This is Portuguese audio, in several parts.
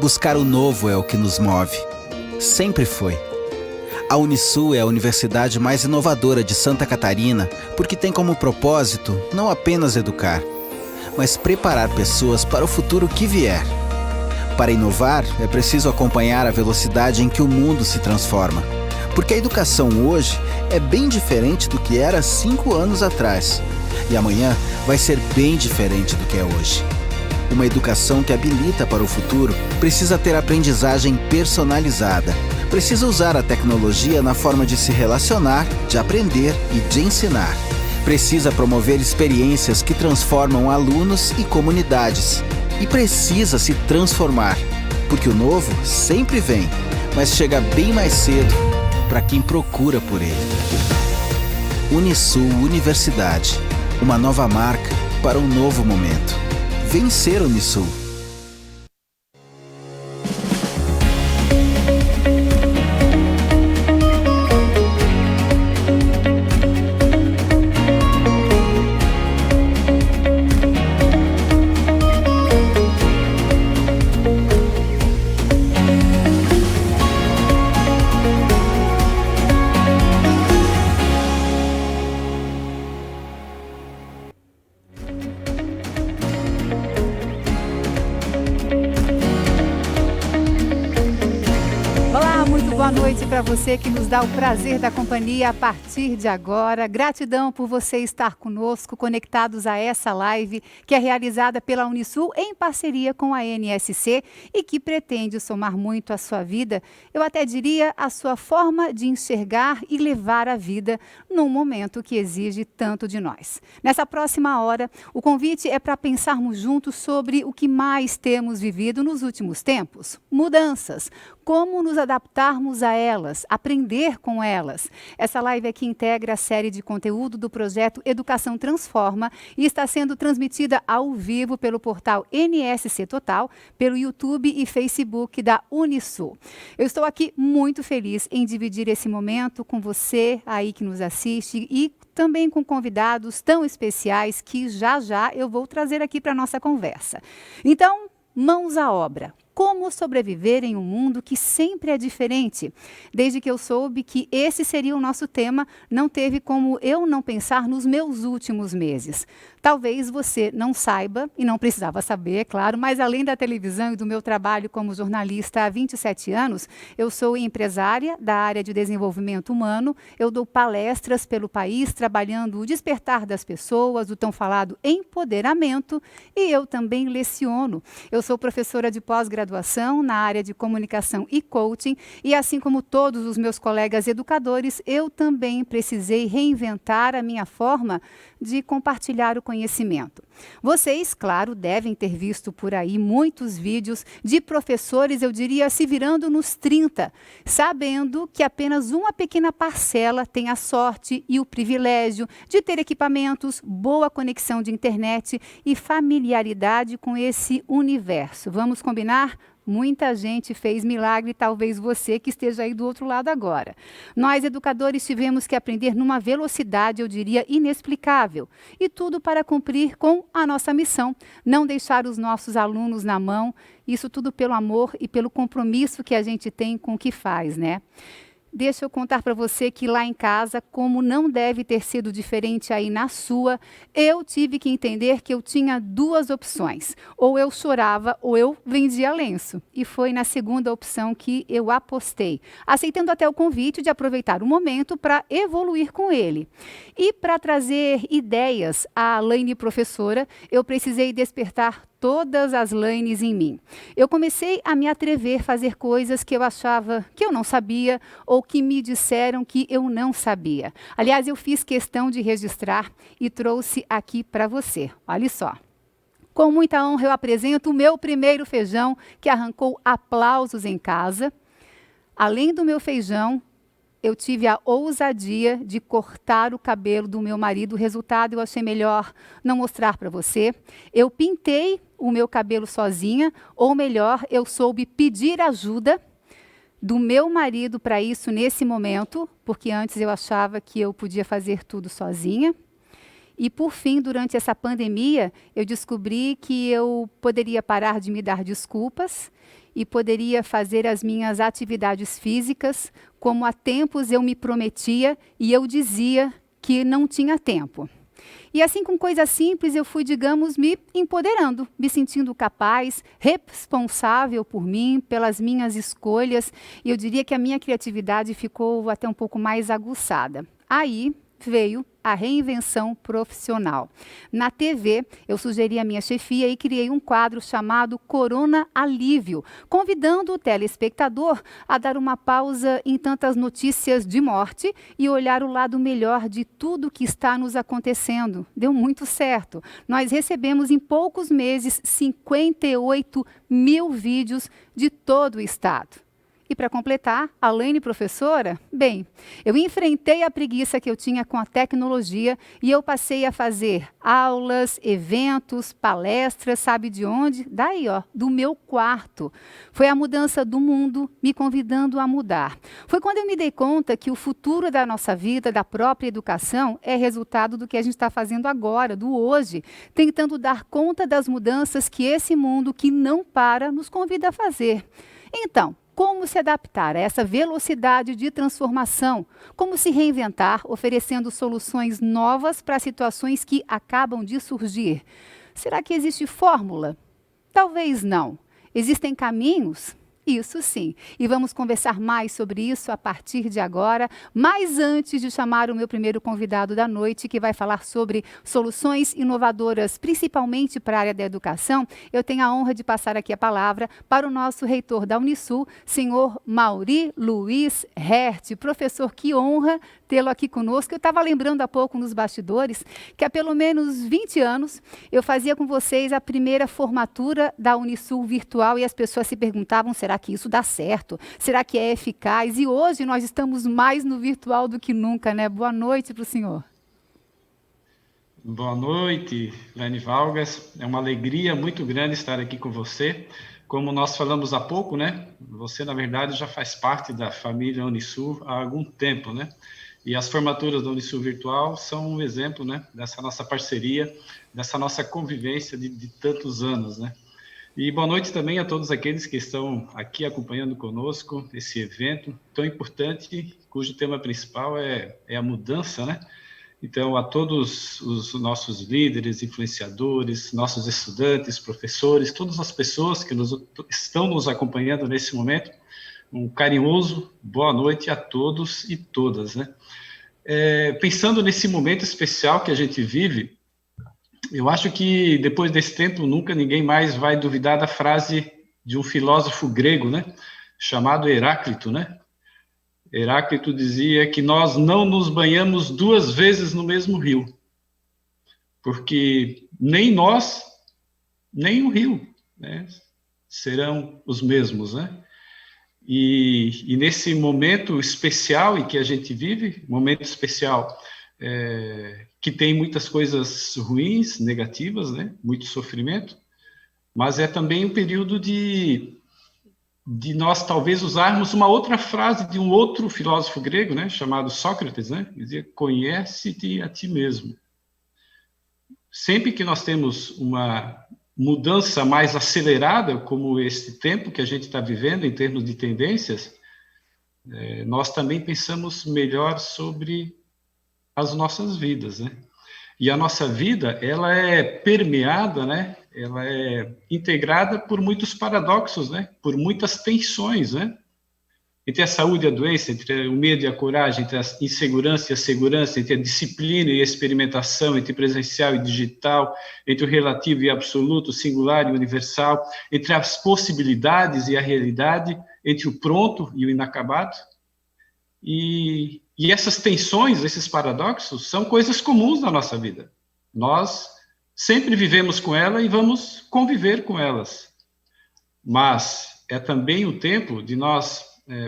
Buscar o novo é o que nos move. Sempre foi. A Unisul é a universidade mais inovadora de Santa Catarina porque tem como propósito não apenas educar, mas preparar pessoas para o futuro que vier. Para inovar, é preciso acompanhar a velocidade em que o mundo se transforma, porque a educação hoje é bem diferente do que era 5 anos atrás, e amanhã vai ser bem diferente do que é hoje. Uma educação que habilita para o futuro precisa ter aprendizagem personalizada, precisa usar a tecnologia na forma de se relacionar, de aprender e de ensinar. Precisa promover experiências que transformam alunos e comunidades. E precisa se transformar, porque o novo sempre vem, mas chega bem mais cedo para quem procura por ele. Unisul Universidade, uma nova marca para um novo momento. Vem ser Unisul. Boa noite para você que nos dá o prazer da companhia a partir de agora. Gratidão por você estar conosco, conectados a essa live que é realizada pela Unisul em parceria com a NSC e que pretende somar muito à sua vida, eu até diria a sua forma de enxergar e levar a vida num momento que exige tanto de nós. Nessa próxima hora, o convite é para pensarmos juntos sobre o que mais temos vivido nos últimos tempos: mudanças. Como nos adaptarmos a elas, aprender com elas. Essa live aqui integra a série de conteúdo do projeto Educação Transforma e está sendo transmitida ao vivo pelo portal NSC Total, pelo YouTube e Facebook da Unisul. Eu estou aqui muito feliz em dividir esse momento com você aí que nos assiste e também com convidados tão especiais que já eu vou trazer aqui para a nossa conversa. Então, mãos à obra. Como sobreviver em um mundo que sempre é diferente? Desde que eu soube que esse seria o nosso tema, não teve como eu não pensar nos meus últimos meses. Talvez você não saiba, e não precisava saber, é claro, mas além da televisão e do meu trabalho como jornalista há 27 anos, eu sou empresária da área de desenvolvimento humano, eu dou palestras pelo país, trabalhando o despertar das pessoas, o tão falado empoderamento, e eu também leciono. Eu sou professora de pós-graduação na área de comunicação e coaching, e assim como todos os meus colegas educadores, eu também precisei reinventar a minha forma de compartilhar o conhecimento. Vocês, claro, devem ter visto por aí muitos vídeos de professores, eu diria, se virando nos 30, sabendo que apenas uma pequena parcela tem a sorte e o privilégio de ter equipamentos, boa conexão de internet e familiaridade com esse universo. Vamos combinar? Muita gente fez milagre, talvez você que esteja aí do outro lado agora. Nós, educadores, tivemos que aprender numa velocidade, eu diria, inexplicável. E tudo para cumprir com a nossa missão, não deixar os nossos alunos na mão, isso tudo pelo amor e pelo compromisso que a gente tem com o que faz, né? Deixa eu contar para você que lá em casa, como não deve ter sido diferente aí na sua, eu tive que entender que eu tinha duas opções. Ou eu chorava ou eu vendia lenço. E foi na segunda opção que eu apostei, aceitando até o convite de aproveitar o momento para evoluir com ele. E para trazer ideias à Laine professora, eu precisei despertar todas as Laines em mim. Eu comecei a me atrever a fazer coisas que eu achava que eu não sabia ou que me disseram que eu não sabia. Aliás, eu fiz questão de registrar e trouxe aqui para você. Olha só. Com muita honra eu apresento o meu primeiro feijão que arrancou aplausos em casa. Além do meu feijão, eu tive a ousadia de cortar o cabelo do meu marido. O resultado eu achei melhor não mostrar para você. Eu pintei o meu cabelo sozinha, ou melhor, eu soube pedir ajuda do meu marido para isso nesse momento, porque antes eu achava que eu podia fazer tudo sozinha. E, por fim, durante essa pandemia, eu descobri que eu poderia parar de me dar desculpas e poderia fazer as minhas atividades físicas como há tempos eu me prometia e eu dizia que não tinha tempo. E assim, com coisas simples, eu fui, digamos, me empoderando, me sentindo capaz, responsável por mim, pelas minhas escolhas, e eu diria que a minha criatividade ficou até um pouco mais aguçada. Aí veio a reinvenção profissional. Na TV, eu sugeri à minha chefia e criei um quadro chamado Corona Alívio, convidando o telespectador a dar uma pausa em tantas notícias de morte e olhar o lado melhor de tudo que está nos acontecendo. Deu muito certo. Nós recebemos em poucos meses 58 mil vídeos de todo o estado. E para completar, além de professora, bem, eu enfrentei a preguiça que eu tinha com a tecnologia e eu passei a fazer aulas, eventos, palestras, sabe de onde? Daí, ó, do meu quarto. Foi a mudança do mundo me convidando a mudar. Foi quando eu me dei conta que o futuro da nossa vida, da própria educação, é resultado do que a gente está fazendo agora, do hoje, tentando dar conta das mudanças que esse mundo que não para nos convida a fazer. Então, como se adaptar a essa velocidade de transformação? Como se reinventar, oferecendo soluções novas para situações que acabam de surgir? Será que existe fórmula? Talvez não. Existem caminhos? Isso sim. E vamos conversar mais sobre isso a partir de agora, mas antes de chamar o meu primeiro convidado da noite, que vai falar sobre soluções inovadoras, principalmente para a área da educação, eu tenho a honra de passar aqui a palavra para o nosso reitor da Unisul, senhor Mauri Luiz Herth. Professor, que honra tê-lo aqui conosco. Eu estava lembrando há pouco nos bastidores que há pelo menos 20 anos eu fazia com vocês a primeira formatura da Unisul virtual e as pessoas se perguntavam, será que isso dá certo? Será que é eficaz? E hoje nós estamos mais no virtual do que nunca, né? Boa noite para o senhor. Boa noite, Lene Vargas. É uma alegria muito grande estar aqui com você. Como nós falamos há pouco, né? Você, na verdade, já faz parte da família Unisul há algum tempo, né? E as formaturas da Unisul Virtual são um exemplo, né? Dessa nossa parceria, dessa nossa convivência de tantos anos, né? E boa noite também a todos aqueles que estão aqui acompanhando conosco esse evento tão importante, cujo tema principal é a mudança, né? Então, a todos os nossos líderes, influenciadores, nossos estudantes, professores, todas as pessoas que estão nos acompanhando nesse momento, um carinhoso boa noite a todos e todas, né? Pensando nesse momento especial que a gente vive, eu acho que depois desse tempo nunca ninguém mais vai duvidar da frase de um filósofo grego, né? Chamado Heráclito, né? Heráclito dizia que nós não nos banhamos duas vezes no mesmo rio, porque nem nós, nem o rio, né, serão os mesmos, né? E nesse momento especial em que a gente vive, momento especial que tem muitas coisas ruins, negativas, né, muito sofrimento, mas é também um período de nós talvez usarmos uma outra frase de um outro filósofo grego, né, chamado Sócrates, né, que dizia, conhece-te a ti mesmo. Sempre que nós temos uma mudança mais acelerada, como esse tempo que a gente está vivendo em termos de tendências, nós também pensamos melhor sobre as nossas vidas, né? E a nossa vida, ela é permeada, né? Ela é integrada por muitos paradoxos, né? Por muitas tensões, né? Entre a saúde e a doença, entre o medo e a coragem, entre a insegurança e a segurança, entre a disciplina e a experimentação, entre presencial e digital, entre o relativo e absoluto, singular e universal, entre as possibilidades e a realidade, entre o pronto e o inacabado. E essas tensões, esses paradoxos, são coisas comuns na nossa vida. Nós sempre vivemos com elas e vamos conviver com elas. Mas é também o tempo de nós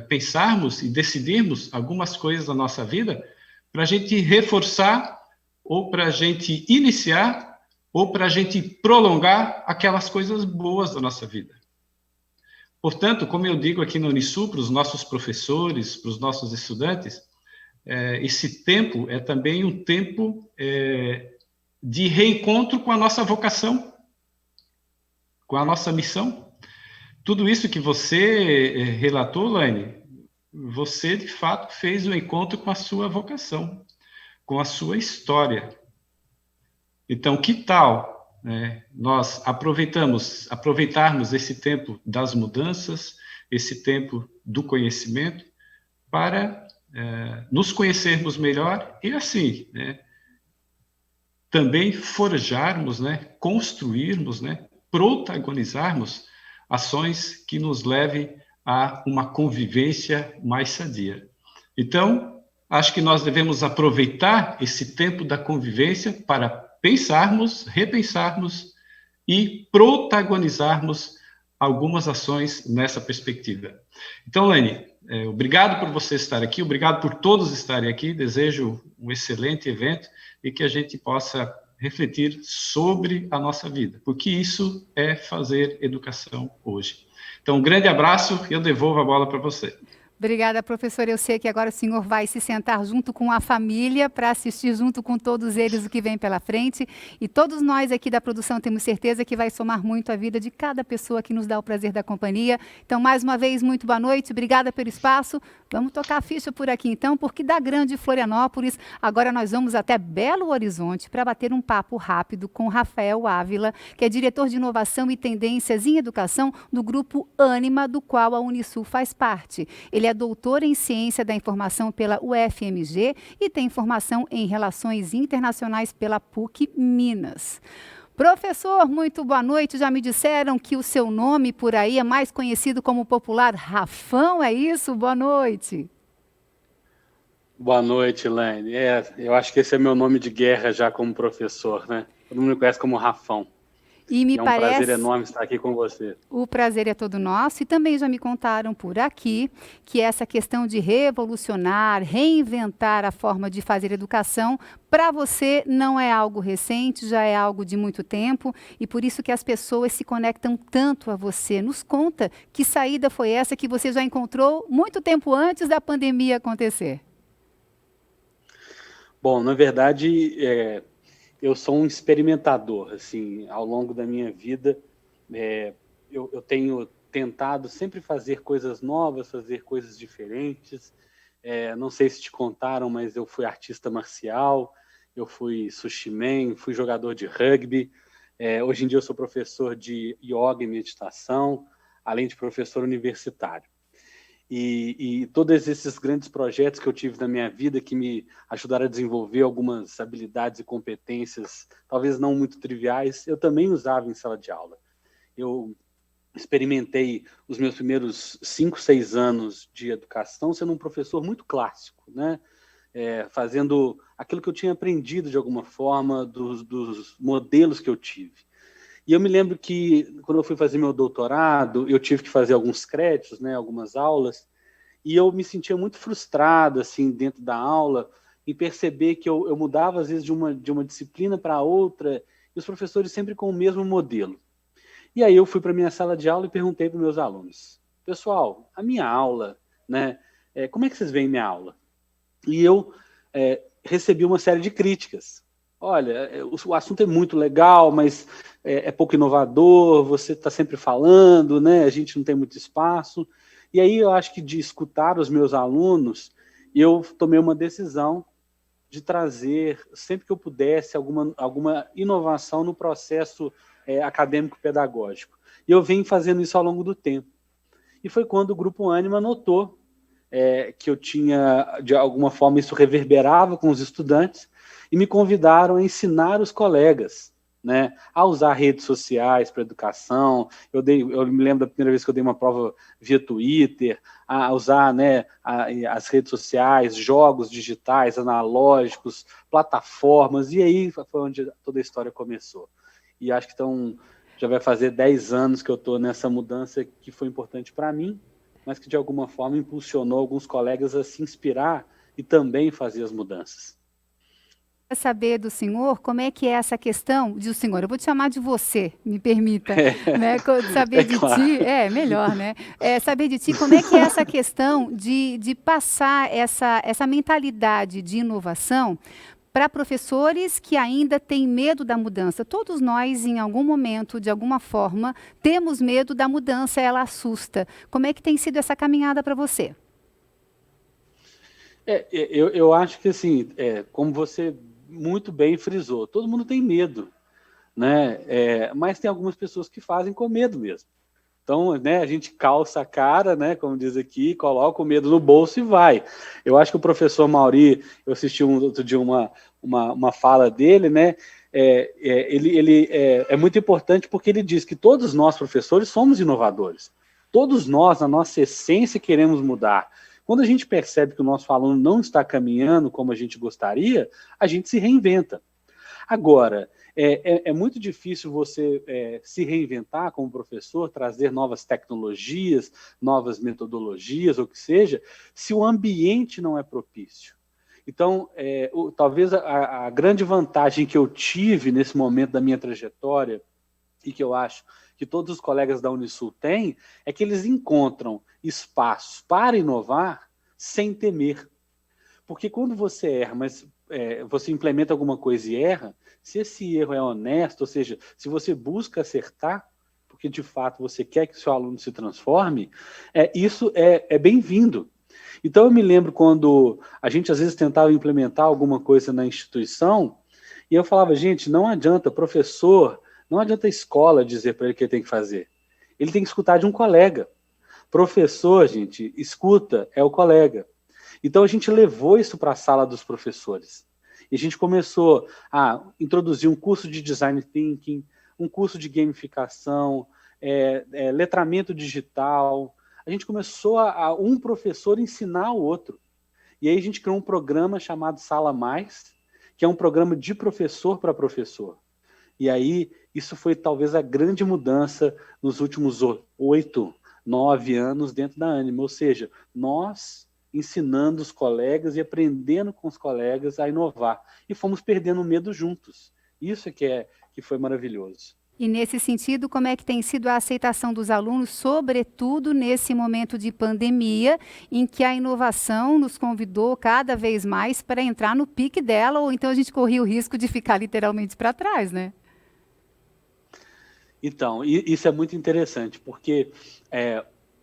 pensarmos e decidirmos algumas coisas da nossa vida para a gente reforçar, ou para a gente iniciar, ou para a gente prolongar aquelas coisas boas da nossa vida. Portanto, como eu digo aqui no Unisul, para os nossos professores, para os nossos estudantes, esse tempo é também um tempo de reencontro com a nossa vocação, com a nossa missão. Tudo isso que você relatou, Laine, você de fato fez um encontro com a sua vocação, com a sua história. Então, que tal, né, nós aproveitarmos esse tempo das mudanças, esse tempo do conhecimento, para nos conhecermos melhor e assim, né, também forjarmos, né, construirmos, né, protagonizarmos ações que nos levem a uma convivência mais sadia. Então, acho que nós devemos aproveitar esse tempo da convivência para pensarmos, repensarmos e protagonizarmos algumas ações nessa perspectiva. Então, Laine, obrigado por você estar aqui, obrigado por todos estarem aqui, desejo um excelente evento e que a gente possa refletir sobre a nossa vida, porque isso é fazer educação hoje. Então, um grande abraço e eu devolvo a bola para você. Obrigada, professora. Eu sei que agora o senhor vai se sentar junto com a família para assistir junto com todos eles o que vem pela frente. E todos nós aqui da produção temos certeza que vai somar muito a vida de cada pessoa que nos dá o prazer da companhia. Então, mais uma vez, muito boa noite. Obrigada pelo espaço. Vamos tocar a ficha por aqui, então, porque da grande Florianópolis, agora nós vamos até Belo Horizonte para bater um papo rápido com Rafael Ávila, que é diretor de inovação e tendências em educação do grupo Ânima, do qual a Unisul faz parte. Ele é doutor em Ciência da Informação pela UFMG e tem formação em Relações Internacionais pela PUC Minas. Professor, muito boa noite. Já me disseram que o seu nome por aí é mais conhecido como popular Rafão, é isso? Boa noite. Boa noite, Laine. Eu acho que esse é meu nome de guerra já como professor, né? Todo mundo me conhece como Rafão. E me parece... um prazer enorme estar aqui com você. O prazer é todo nosso. E também já me contaram por aqui que essa questão de revolucionar, reinventar a forma de fazer educação, para você não é algo recente, já é algo de muito tempo. E por isso que as pessoas se conectam tanto a você. Nos conta que saída foi essa que você já encontrou muito tempo antes da pandemia acontecer. Bom, na verdade... eu sou um experimentador, assim, ao longo da minha vida, eu tenho tentado sempre fazer coisas novas, fazer coisas diferentes. Não sei se te contaram, mas eu fui artista marcial, eu fui sushi man, fui jogador de rugby. Hoje em dia eu sou professor de yoga e meditação, além de professor universitário. E todos esses grandes projetos que eu tive na minha vida que me ajudaram a desenvolver algumas habilidades e competências, talvez não muito triviais, eu também usava em sala de aula. Eu experimentei os meus primeiros 5, 6 anos de educação sendo um professor muito clássico, né? Fazendo aquilo que eu tinha aprendido de alguma forma dos modelos que eu tive. E eu me lembro que, quando eu fui fazer meu doutorado, eu tive que fazer alguns créditos, né, algumas aulas, e eu me sentia muito frustrado, assim, dentro da aula, em perceber que eu mudava, às vezes, de uma disciplina para outra, e os professores sempre com o mesmo modelo. E aí eu fui para a minha sala de aula e perguntei para os meus alunos, pessoal, a minha aula, né, como é que vocês veem minha aula? E eu recebi uma série de críticas. Olha, o assunto é muito legal, mas é pouco inovador, você está sempre falando, né? A gente não tem muito espaço. E aí eu acho que de escutar os meus alunos, eu tomei uma decisão de trazer, sempre que eu pudesse, alguma inovação no processo acadêmico-pedagógico. E eu venho fazendo isso ao longo do tempo. E foi quando o Grupo Ânima notou que eu tinha, de alguma forma, isso reverberava com os estudantes, e me convidaram a ensinar os colegas, né, a usar redes sociais para educação. Eu me lembro da primeira vez que eu dei uma prova via Twitter, a usar, né, as redes sociais, jogos digitais, analógicos, plataformas, e aí foi onde toda a história começou. E acho que já vai fazer 10 anos que eu estou nessa mudança que foi importante para mim, mas que de alguma forma impulsionou alguns colegas a se inspirar e também fazer as mudanças. Saber do senhor como é que é essa questão de o senhor, eu vou te chamar de você, me permita, né? Saber de claro. Ti, melhor, né? Saber de ti como é que é essa questão de passar essa mentalidade de inovação para professores que ainda têm medo da mudança. Todos nós, em algum momento, de alguma forma, temos medo da mudança, ela assusta. Como é que tem sido essa caminhada para você? Eu acho que, assim, como você muito bem frisou, todo mundo tem medo, né? Mas tem algumas pessoas que fazem com medo mesmo. Então, né, a gente calça a cara, né, como diz aqui, coloca o medo no bolso e vai. Eu acho que o professor Mauri, eu assisti outro dia uma fala dele, né, ele é muito importante porque ele diz que todos nós, professores, somos inovadores. Todos nós, na nossa essência, queremos mudar. Quando a gente percebe que o nosso aluno não está caminhando como a gente gostaria, a gente se reinventa. Agora, é muito difícil você se reinventar como professor, trazer novas tecnologias, novas metodologias, ou o que seja, se o ambiente não é propício. Então, talvez a grande vantagem que eu tive nesse momento da minha trajetória, e que eu acho que todos os colegas da Unisul têm, é que eles encontram espaços para inovar sem temer. Porque quando você erra, mas você implementa alguma coisa e erra, se esse erro é honesto, ou seja, se você busca acertar, porque de fato você quer que o seu aluno se transforme, isso é bem-vindo. Então eu me lembro quando a gente às vezes tentava implementar alguma coisa na instituição, e eu falava, gente, não adianta professor, não adianta a escola dizer para ele o que ele tem que fazer. Ele tem que escutar de um colega. Professor, gente, escuta, é o colega. Então a gente levou isso para a sala dos professores. E a gente começou a introduzir um curso de design thinking, um curso de gamificação, letramento digital. A gente começou a um professor ensinar o outro. E aí a gente criou um programa chamado Sala Mais, que é um programa de professor para professor. E aí isso foi talvez a grande mudança nos últimos 8, 9 anos dentro da Anima. Ou seja, nós ensinando os colegas e aprendendo com os colegas a inovar. E fomos perdendo o medo juntos. Isso que foi maravilhoso. E nesse sentido, como é que tem sido a aceitação dos alunos, sobretudo nesse momento de pandemia, em que a inovação nos convidou cada vez mais para entrar no pique dela, ou então a gente corria o risco de ficar literalmente para trás, né? Então, isso é muito interessante, porque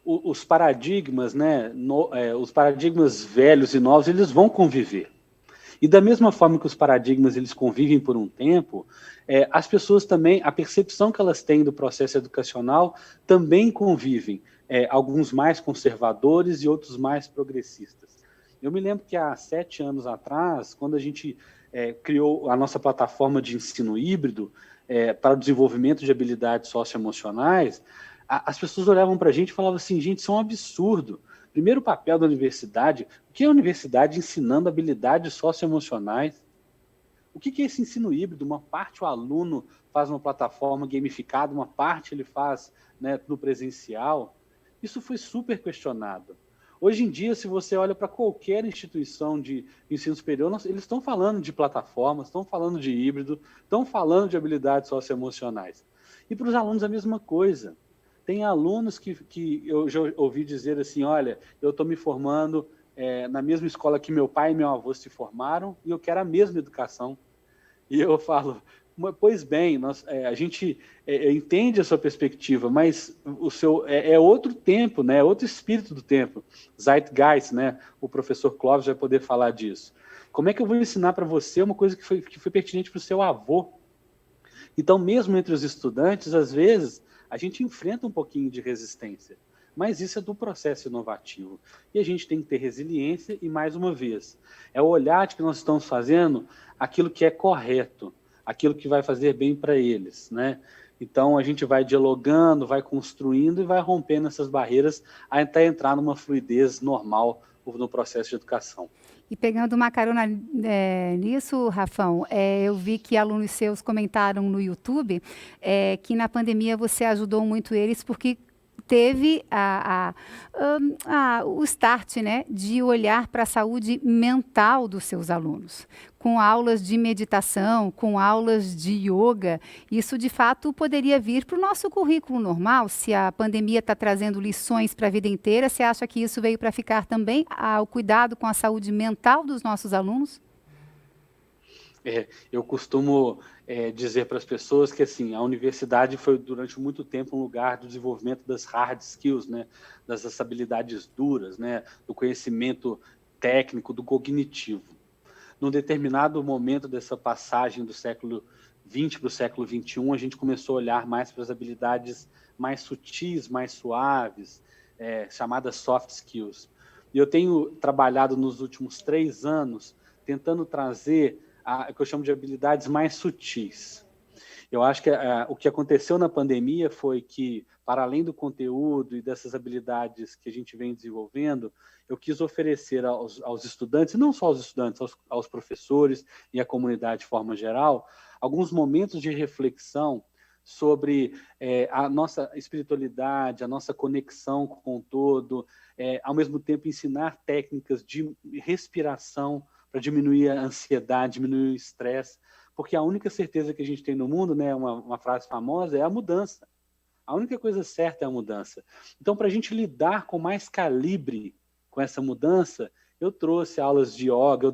os paradigmas, né, os paradigmas velhos e novos, eles vão conviver. E da mesma forma que os paradigmas eles convivem por um tempo, as pessoas também, a percepção que elas têm do processo educacional também convivem, alguns mais conservadores e outros mais progressistas. Eu me lembro que há 7 anos atrás, quando a gente criou a nossa plataforma de ensino híbrido para o desenvolvimento de habilidades socioemocionais, as pessoas olhavam para a gente e falavam assim, gente, isso é um absurdo. Primeiro papel da universidade, o que é a universidade ensinando habilidades socioemocionais? O que é esse ensino híbrido? Uma parte o aluno faz uma plataforma gamificada, uma parte ele faz, né, no presencial. Isso foi super questionado. Hoje em dia, se você olha para qualquer instituição de ensino superior, eles estão falando de plataformas, estão falando de híbrido, estão falando de habilidades socioemocionais. E para os alunos a mesma coisa. Tem alunos que eu já ouvi dizer assim, olha, eu estou me formando na mesma escola que meu pai e meu avô se formaram e eu quero a mesma educação. E eu falo, pois bem, a gente entende a sua perspectiva, mas o seu é outro tempo, né? É outro espírito do tempo. Zeitgeist, né? O professor Clóvis vai poder falar disso. Como é que eu vou ensinar para você uma coisa que foi pertinente para o seu avô? Então, mesmo entre os estudantes, às vezes, a gente enfrenta um pouquinho de resistência, mas isso é do processo inovativo. E a gente tem que ter resiliência e, mais uma vez, é o olhar de que nós estamos fazendo aquilo que é correto, aquilo que vai fazer bem para eles, né? Então, a gente vai dialogando, vai construindo e vai rompendo essas barreiras até entrar numa fluidez normal no processo de educação. E pegando uma carona nisso, Rafão, eu vi que alunos seus comentaram no YouTube que na pandemia você ajudou muito eles porque teve o start, né, de olhar para a saúde mental dos seus alunos, com aulas de meditação, com aulas de yoga. Isso, de fato, poderia vir para o nosso currículo normal. Se a pandemia está trazendo lições para a vida inteira, você acha que isso veio para ficar também, o cuidado com a saúde mental dos nossos alunos? Eu costumo dizer para as pessoas que assim, a universidade foi durante muito tempo um lugar do desenvolvimento das hard skills, né, das habilidades duras, né, do conhecimento técnico, do cognitivo. Num determinado momento dessa passagem do século XX para o século XXI, a gente começou a olhar mais para as habilidades mais sutis, mais suaves, chamadas soft skills. E eu tenho trabalhado nos últimos 3 anos tentando trazer o que eu chamo de habilidades mais sutis. Eu acho que o que aconteceu na pandemia foi que, para além do conteúdo e dessas habilidades que a gente vem desenvolvendo, eu quis oferecer aos estudantes, e não só aos estudantes, aos professores e à comunidade de forma geral, alguns momentos de reflexão sobre a nossa espiritualidade, a nossa conexão com o todo, ao mesmo tempo ensinar técnicas de respiração para diminuir a ansiedade, diminuir o estresse, porque a única certeza que a gente tem no mundo, né, uma frase famosa, é a mudança. A única coisa certa é a mudança. Então, para a gente lidar com mais calibre com essa mudança, eu trouxe aulas de yoga,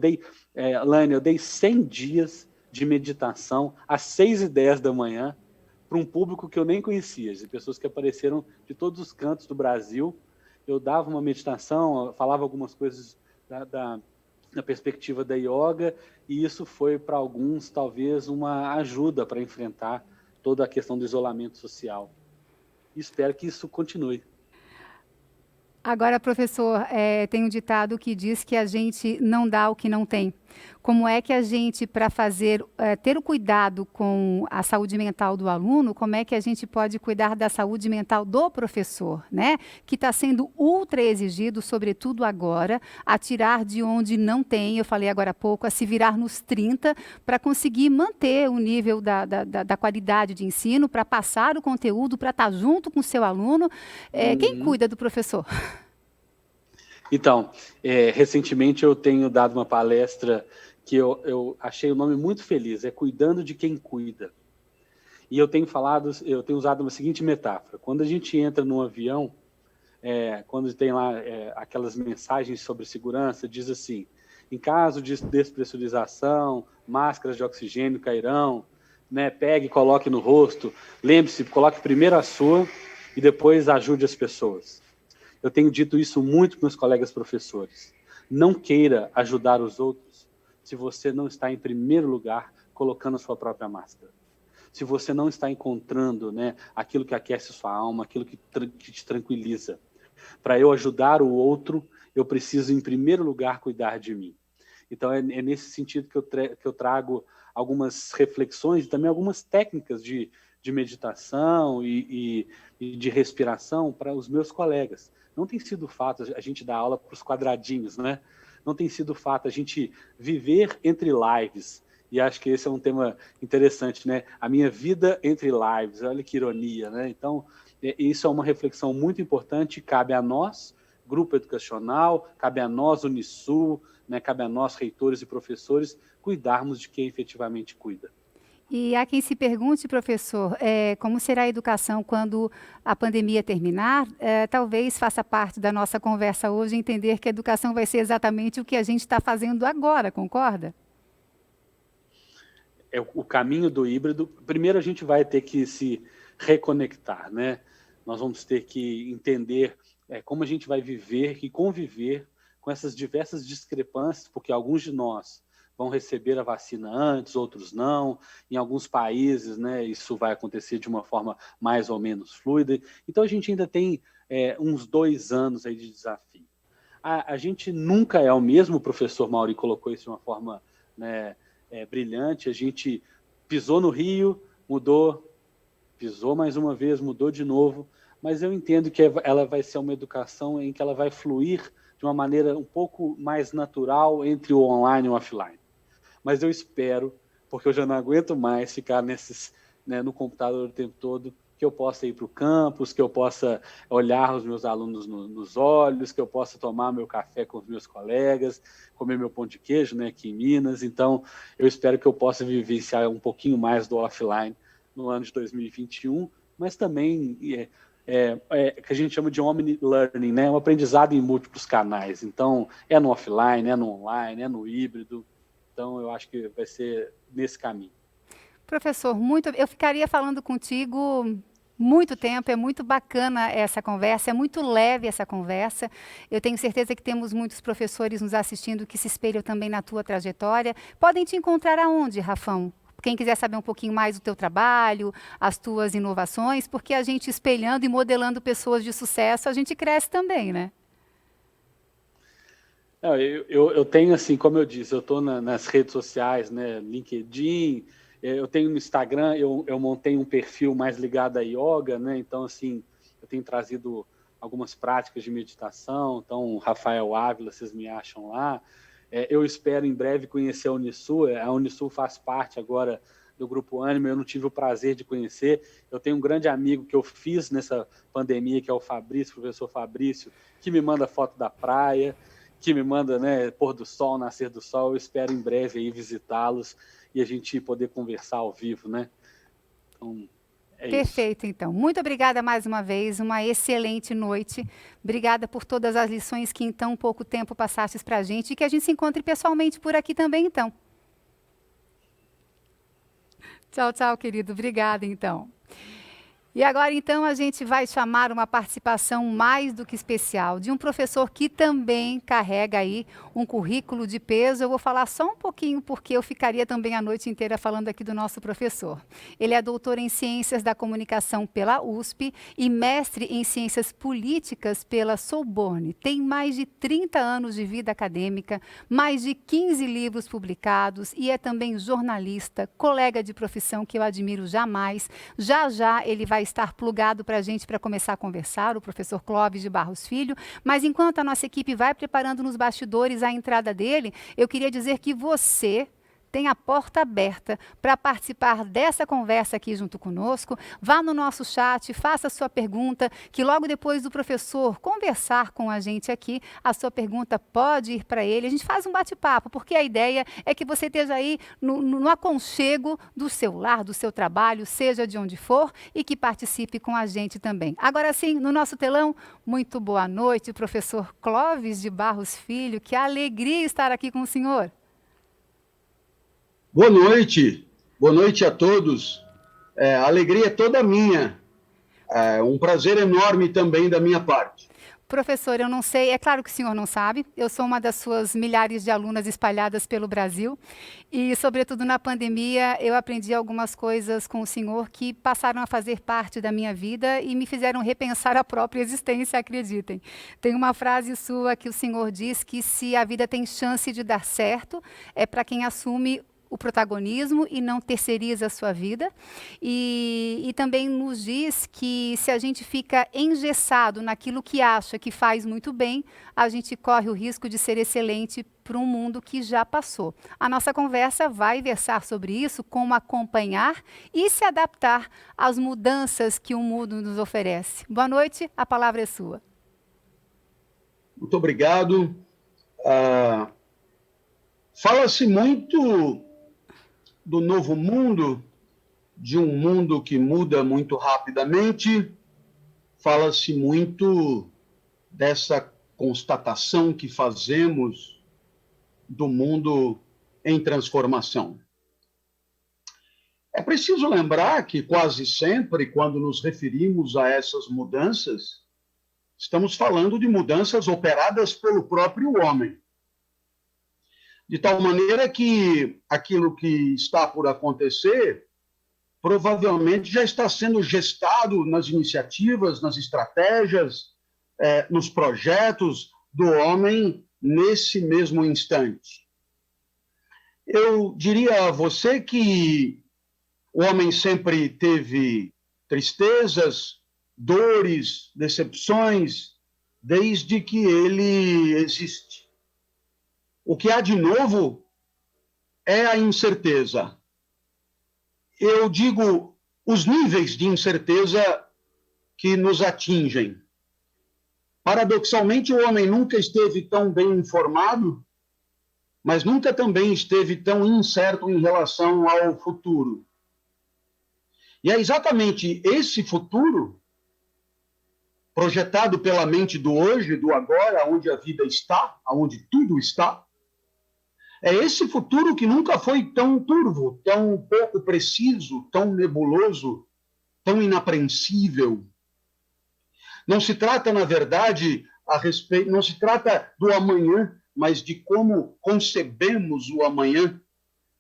Laine, eu dei 100 dias de meditação às 6h10 da manhã para um público que eu nem conhecia, de pessoas que apareceram de todos os cantos do Brasil. Eu dava uma meditação, falava algumas coisas na perspectiva da yoga, e isso foi para alguns talvez uma ajuda para enfrentar toda a questão do isolamento social. Espero que isso continue. Agora, professor, tem um ditado que diz que a gente não dá o que não tem. Como é que a gente, para ter o cuidado com a saúde mental do aluno, como é que a gente pode cuidar da saúde mental do professor, né? Que está sendo ultra exigido, sobretudo agora, a tirar de onde não tem, eu falei agora há pouco, a se virar nos 30, para conseguir manter o nível da qualidade de ensino, para passar o conteúdo, para estar junto com o seu aluno. Quem cuida do professor? Então, recentemente eu tenho dado uma palestra que eu achei o nome muito feliz, Cuidando de Quem Cuida. E eu tenho usado uma seguinte metáfora: quando a gente entra num avião, quando tem lá aquelas mensagens sobre segurança, diz assim: em caso de despressurização, máscaras de oxigênio cairão, né, pegue e coloque no rosto, lembre-se, coloque primeiro a sua e depois ajude as pessoas. Eu tenho dito isso muito para meus colegas professores. Não queira ajudar os outros se você não está, em primeiro lugar, colocando a sua própria máscara. Se você não está encontrando, né, aquilo que aquece sua alma, aquilo que te tranquiliza. Para eu ajudar o outro, eu preciso, em primeiro lugar, cuidar de mim. Então, é nesse sentido que eu trago algumas reflexões e também algumas técnicas de meditação e de respiração para os meus colegas. Não tem sido fato a gente dar aula para os quadradinhos, né? Não tem sido fato a gente viver entre lives. E acho que esse é um tema interessante, né? A minha vida entre lives, olha que ironia, né? Então, isso é uma reflexão muito importante, cabe a nós, grupo educacional, cabe a nós, Unisul, né? Cabe a nós, reitores e professores, cuidarmos de quem efetivamente cuida. E há quem se pergunte, professor, como será a educação quando a pandemia terminar? Talvez faça parte da nossa conversa hoje entender que a educação vai ser exatamente o que a gente está fazendo agora, concorda? O caminho do híbrido. Primeiro a gente vai ter que se reconectar, né? Nós vamos ter que entender como a gente vai viver e conviver com essas diversas discrepâncias, porque alguns de nós vão receber a vacina antes, outros não. Em alguns países, né, isso vai acontecer de uma forma mais ou menos fluida. Então, a gente ainda tem uns 2 anos aí de desafio. A gente nunca é o mesmo, o professor Mauri colocou isso de uma forma, né, brilhante. A gente pisou no Rio, mudou, pisou mais uma vez, mudou de novo, mas eu entendo que ela vai ser uma educação em que ela vai fluir de uma maneira um pouco mais natural entre o online e o offline. Mas eu espero, porque eu já não aguento mais ficar no computador o tempo todo, que eu possa ir para o campus, que eu possa olhar os meus alunos nos olhos, que eu possa tomar meu café com os meus colegas, comer meu pão de queijo, né, aqui em Minas. Então, eu espero que eu possa vivenciar um pouquinho mais do offline no ano de 2021, mas também que a gente chama de omni-learning, né, um aprendizado em múltiplos canais. Então, no offline, no online, no híbrido. Então, eu acho que vai ser nesse caminho. Professor, eu ficaria falando contigo muito tempo, é muito bacana essa conversa, é muito leve essa conversa. Eu tenho certeza que temos muitos professores nos assistindo que se espelham também na tua trajetória. Podem te encontrar aonde, Rafão? Quem quiser saber um pouquinho mais do teu trabalho, as tuas inovações, porque a gente espelhando e modelando pessoas de sucesso, a gente cresce também, né? Não, eu tenho, assim, como eu disse, eu estou nas redes sociais, né, LinkedIn, eu tenho no Instagram, eu montei um perfil mais ligado a yoga, né, então, assim, eu tenho trazido algumas práticas de meditação, então, Rafael Ávila, vocês me acham lá. Eu espero em breve conhecer a Unisul faz parte agora do Grupo Ânima, eu não tive o prazer de conhecer. Eu tenho um grande amigo que eu fiz nessa pandemia, que é o Fabrício, o professor Fabrício, que me manda foto da praia, que me manda, né, pôr do sol, nascer do sol. Eu espero em breve aí visitá-los e a gente poder conversar ao vivo, né? Então, Perfeito, então. Muito obrigada mais uma vez, uma excelente noite. Obrigada por todas as lições que em tão pouco tempo passastes para a gente e que a gente se encontre pessoalmente por aqui também, então. Tchau, tchau, querido. Obrigada, então. E agora, então, a gente vai chamar uma participação mais do que especial de um professor que também carrega aí um currículo de peso. Eu vou falar só um pouquinho, porque eu ficaria também a noite inteira falando aqui do nosso professor. Ele é doutor em Ciências da Comunicação pela USP e mestre em Ciências Políticas pela Sorbonne. Tem mais de 30 anos de vida acadêmica, mais de 15 livros publicados e é também jornalista, colega de profissão que eu admiro jamais. Já já ele vai estar plugado para a gente para começar a conversar, o professor Clóvis de Barros Filho, mas enquanto a nossa equipe vai preparando nos bastidores a entrada dele, eu queria dizer que você tem a porta aberta para participar dessa conversa aqui junto conosco. Vá no nosso chat, faça a sua pergunta, que logo depois do professor conversar com a gente aqui, a sua pergunta pode ir para ele. A gente faz um bate-papo, porque a ideia é que você esteja aí no aconchego do seu lar, do seu trabalho, seja de onde for, e que participe com a gente também. Agora sim, no nosso telão, muito boa noite, professor Clóvis de Barros Filho. Que alegria estar aqui com o senhor. Boa noite a todos. A alegria é toda minha. Um prazer enorme também da minha parte. Professor, eu não sei, é claro que o senhor não sabe, eu sou uma das suas milhares de alunas espalhadas pelo Brasil e, sobretudo na pandemia, eu aprendi algumas coisas com o senhor que passaram a fazer parte da minha vida e me fizeram repensar a própria existência, acreditem. Tem uma frase sua que o senhor diz que se a vida tem chance de dar certo, é para quem assume o protagonismo e não terceiriza a sua vida. E também nos diz que se a gente fica engessado naquilo que acha que faz muito bem, a gente corre o risco de ser excelente para um mundo que já passou. A nossa conversa vai versar sobre isso, como acompanhar e se adaptar às mudanças que o mundo nos oferece. Boa noite, a palavra é sua. Muito obrigado. Fala-se muito do novo mundo, de um mundo que muda muito rapidamente. Fala-se muito dessa constatação que fazemos do mundo em transformação. É preciso lembrar que quase sempre, quando nos referimos a essas mudanças, estamos falando de mudanças operadas pelo próprio homem. De tal maneira que aquilo que está por acontecer provavelmente já está sendo gestado nas iniciativas, nas estratégias, nos projetos do homem nesse mesmo instante. Eu diria a você que o homem sempre teve tristezas, dores, decepções, desde que ele existe. O que há de novo é a incerteza. Eu digo os níveis de incerteza que nos atingem. Paradoxalmente, o homem nunca esteve tão bem informado, mas nunca também esteve tão incerto em relação ao futuro. E é exatamente esse futuro, projetado pela mente do hoje, do agora, onde a vida está, onde tudo está, É esse futuro que nunca foi tão turvo, tão pouco preciso, tão nebuloso, tão inapreensível. Não se trata, na verdade, não se trata do amanhã, mas de como concebemos o amanhã.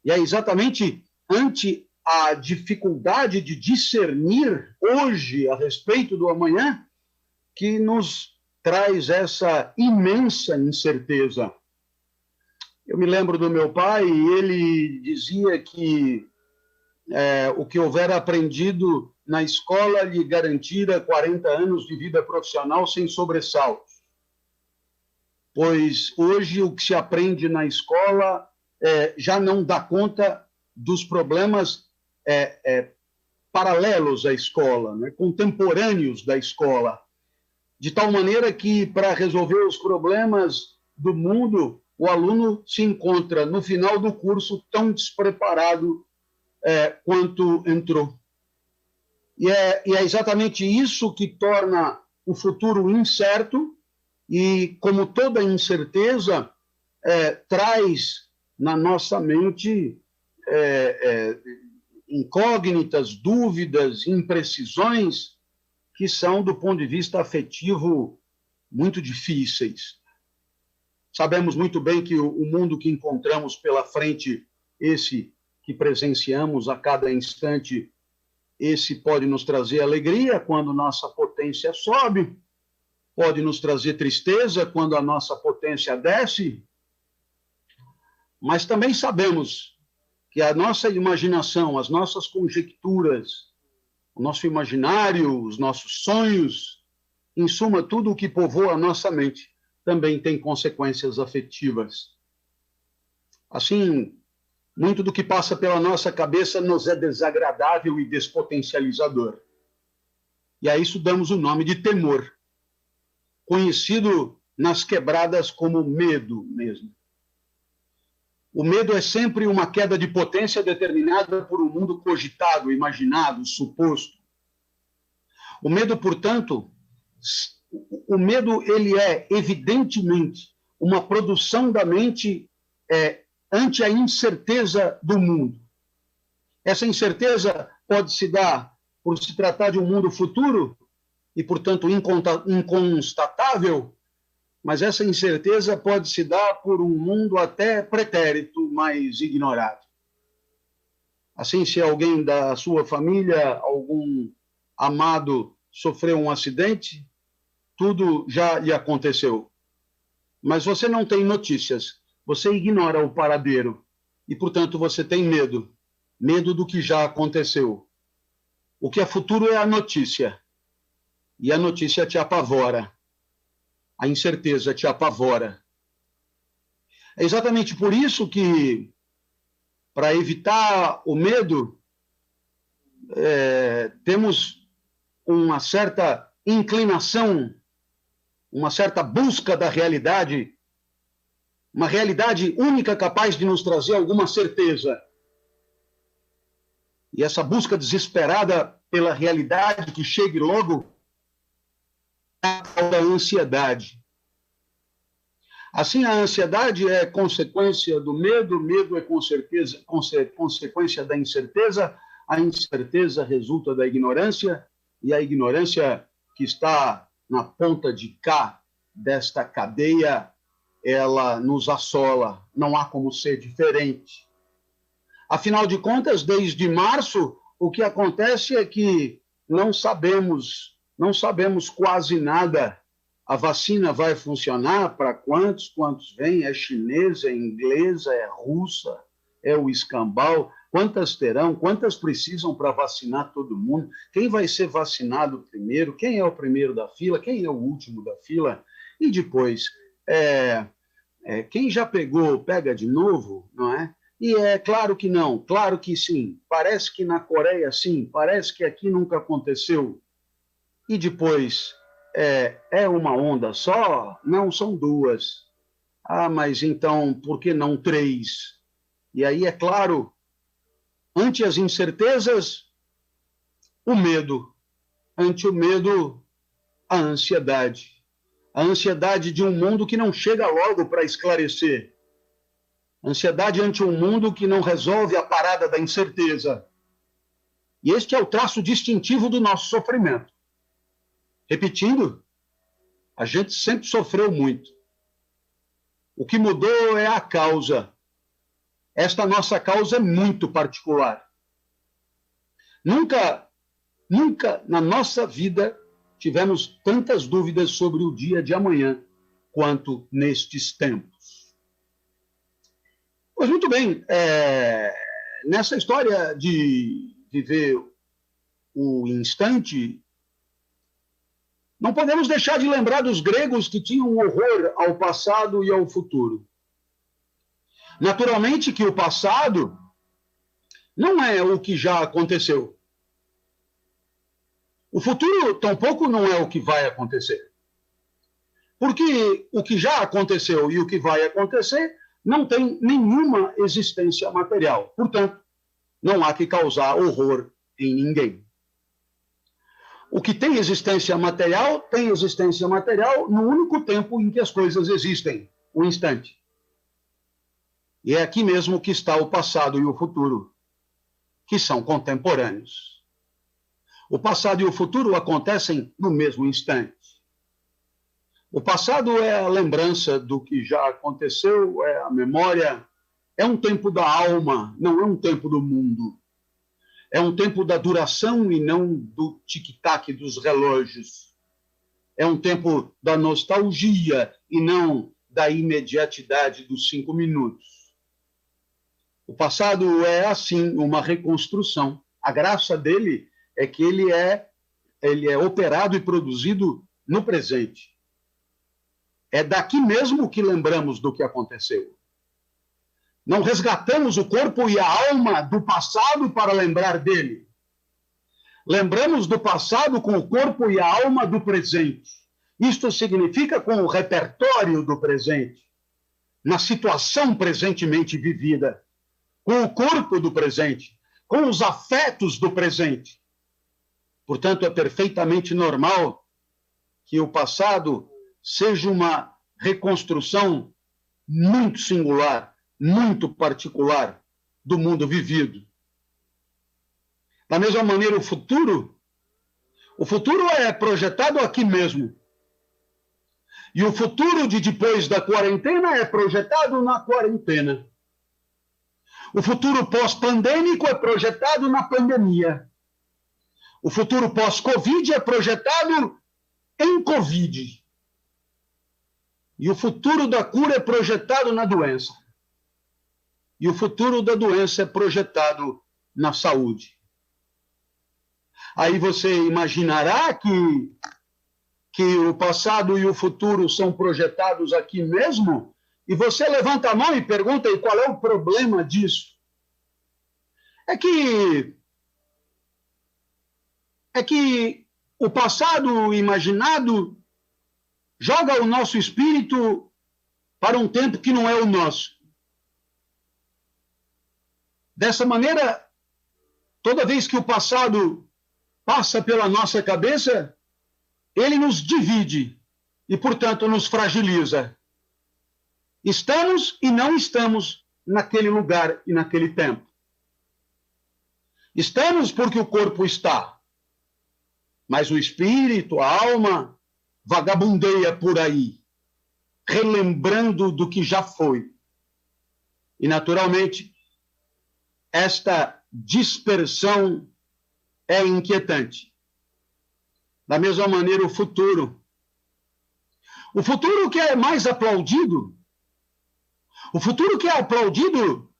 E é exatamente ante a dificuldade de discernir hoje a respeito do amanhã que nos traz essa imensa incerteza. Eu me lembro do meu pai, e ele dizia que o que houver aprendido na escola lhe garantira 40 anos de vida profissional sem sobressaltos. Pois hoje o que se aprende na escola já não dá conta dos problemas paralelos à escola, né, contemporâneos da escola, de tal maneira que, para resolver os problemas do mundo, o aluno se encontra, no final do curso, tão despreparado quanto entrou. E é exatamente isso que torna o futuro incerto, e, como toda incerteza, traz na nossa mente incógnitas, dúvidas, imprecisões, que são, do ponto de vista afetivo, muito difíceis. Sabemos muito bem que o mundo que encontramos pela frente, esse que presenciamos a cada instante, esse pode nos trazer alegria quando nossa potência sobe, pode nos trazer tristeza quando a nossa potência desce, mas também sabemos que a nossa imaginação, as nossas conjecturas, o nosso imaginário, os nossos sonhos, em suma, tudo o que povoa a nossa mente, também tem consequências afetivas. Assim, muito do que passa pela nossa cabeça nos é desagradável e despotencializador. E a isso damos o nome de temor, conhecido nas quebradas como medo mesmo. O medo é sempre uma queda de potência determinada por um mundo cogitado, imaginado, suposto. O medo, portanto, ele é evidentemente uma produção da mente ante a incerteza do mundo. Essa incerteza pode se dar por se tratar de um mundo futuro e, portanto, inconstatável, mas essa incerteza pode se dar por um mundo até pretérito, mas ignorado. Assim, se alguém da sua família, algum amado, sofreu um acidente, tudo já lhe aconteceu. Mas você não tem notícias, você ignora o paradeiro e, portanto, você tem medo. Medo do que já aconteceu. O que é futuro é a notícia. E a notícia te apavora. A incerteza te apavora. É exatamente por isso que, para evitar o medo, temos uma certa inclinação, uma certa busca da realidade, uma realidade única capaz de nos trazer alguma certeza. E essa busca desesperada pela realidade que chegue logo é a tal da ansiedade. Assim, a ansiedade é consequência do medo, o medo é consequência da incerteza, a incerteza resulta da ignorância, e a ignorância que está na ponta de cá desta cadeia, ela nos assola, não há como ser diferente. Afinal de contas, desde março, o que acontece é que não sabemos quase nada. A vacina vai funcionar para quantos vêm? É chinesa, é inglesa, é russa, é o escambau. Quantas terão? Quantas precisam para vacinar todo mundo? Quem vai ser vacinado primeiro? Quem é o primeiro da fila? Quem é o último da fila? E depois, quem já pegou, pega de novo, não é? E é claro que não, claro que sim. Parece que na Coreia sim, parece que aqui nunca aconteceu. E depois, é uma onda só? Não, são duas. Ah, mas então, por que não três? E aí, é claro, ante as incertezas, o medo. Ante o medo, a ansiedade. A ansiedade de um mundo que não chega logo para esclarecer. Ansiedade ante um mundo que não resolve a parada da incerteza. E este é o traço distintivo do nosso sofrimento. Repetindo, a gente sempre sofreu muito. O que mudou é a causa. Esta nossa causa é muito particular. Nunca na nossa vida tivemos tantas dúvidas sobre o dia de amanhã quanto nestes tempos. Pois muito bem, nessa história de viver o instante, não podemos deixar de lembrar dos gregos que tinham horror ao passado e ao futuro. Naturalmente que o passado não é o que já aconteceu. O futuro tampouco não é o que vai acontecer. Porque o que já aconteceu e o que vai acontecer não tem nenhuma existência material. Portanto, não há que causar horror em ninguém. O que tem existência material no único tempo em que as coisas existem, o instante. E é aqui mesmo que está o passado e o futuro, que são contemporâneos. O passado e o futuro acontecem no mesmo instante. O passado é a lembrança do que já aconteceu, é a memória, é um tempo da alma, não é um tempo do mundo. É um tempo da duração e não do tic-tac dos relógios. É um tempo da nostalgia e não da imediatidade dos 5 minutos. O passado é, assim, uma reconstrução. A graça dele é que ele é operado e produzido no presente. É daqui mesmo que lembramos do que aconteceu. Não resgatamos o corpo e a alma do passado para lembrar dele. Lembramos do passado com o corpo e a alma do presente. Isto significa com o repertório do presente, na situação presentemente vivida, com o corpo do presente, com os afetos do presente. Portanto, é perfeitamente normal que o passado seja uma reconstrução muito singular, muito particular do mundo vivido. Da mesma maneira, o futuro é projetado aqui mesmo. E o futuro de depois da quarentena é projetado na quarentena. O futuro pós-pandêmico é projetado na pandemia. O futuro pós-Covid é projetado em Covid. E o futuro da cura é projetado na doença. E o futuro da doença é projetado na saúde. Aí você imaginará que o passado e o futuro são projetados aqui mesmo? E você levanta a mão e pergunta, e qual é o problema disso? É que o passado imaginado joga o nosso espírito para um tempo que não é o nosso. Dessa maneira, toda vez que o passado passa pela nossa cabeça, ele nos divide e, portanto, nos fragiliza. Estamos e não estamos naquele lugar e naquele tempo. Estamos porque o corpo está, mas o espírito, a alma, vagabundeia por aí, relembrando do que já foi. E, naturalmente, esta dispersão é inquietante. Da mesma maneira, o futuro. O futuro que é mais aplaudido, o futuro que é aplaudido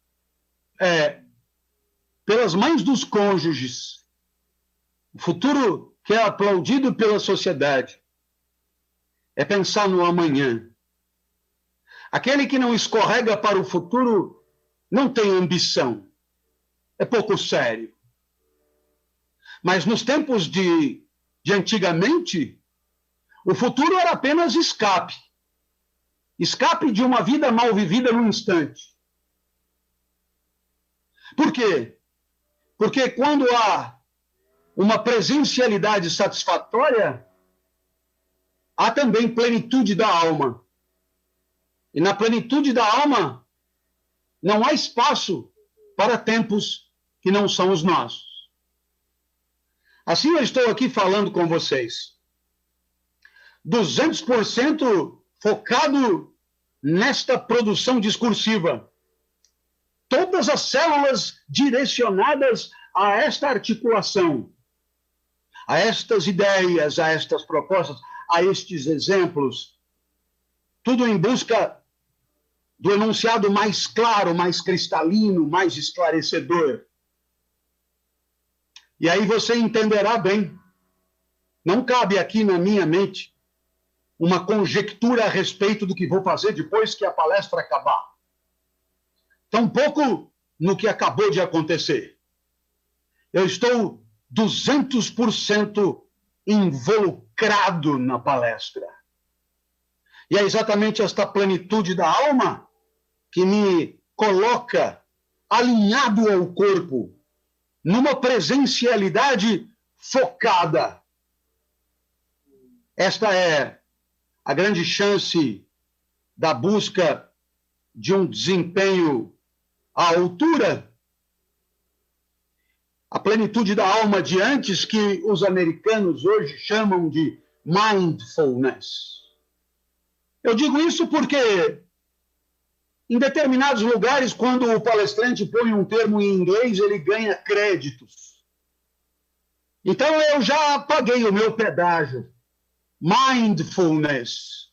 pelas mães dos cônjuges, o futuro que é aplaudido pela sociedade, é pensar no amanhã. Aquele que não escorrega para o futuro não tem ambição, é pouco sério. Mas nos tempos de antigamente, o futuro era apenas escape. Escape de uma vida mal vivida num instante. Por quê? Porque quando há uma presencialidade satisfatória, há também plenitude da alma. E na plenitude da alma, Não há espaço para tempos que não são os nossos. Assim eu estou aqui falando com vocês. 200% focado nesta produção discursiva. Todas as células direcionadas a esta articulação, a estas ideias, a estas propostas, a estes exemplos, tudo em busca do enunciado mais claro, mais cristalino, mais esclarecedor. E aí você entenderá bem. Não cabe aqui na minha mente uma conjectura a respeito do que vou fazer depois que a palestra acabar. Tampouco no que acabou de acontecer. Eu estou 200% involucrado na palestra. E é exatamente esta plenitude da alma que me coloca alinhado ao corpo, numa presencialidade focada. Esta é a grande chance da busca de um desempenho à altura. A plenitude da alma de antes, que os americanos hoje chamam de mindfulness. Eu digo isso porque em determinados lugares, quando o palestrante põe um termo em inglês, ele ganha créditos. Então eu já paguei o meu pedágio. Mindfulness.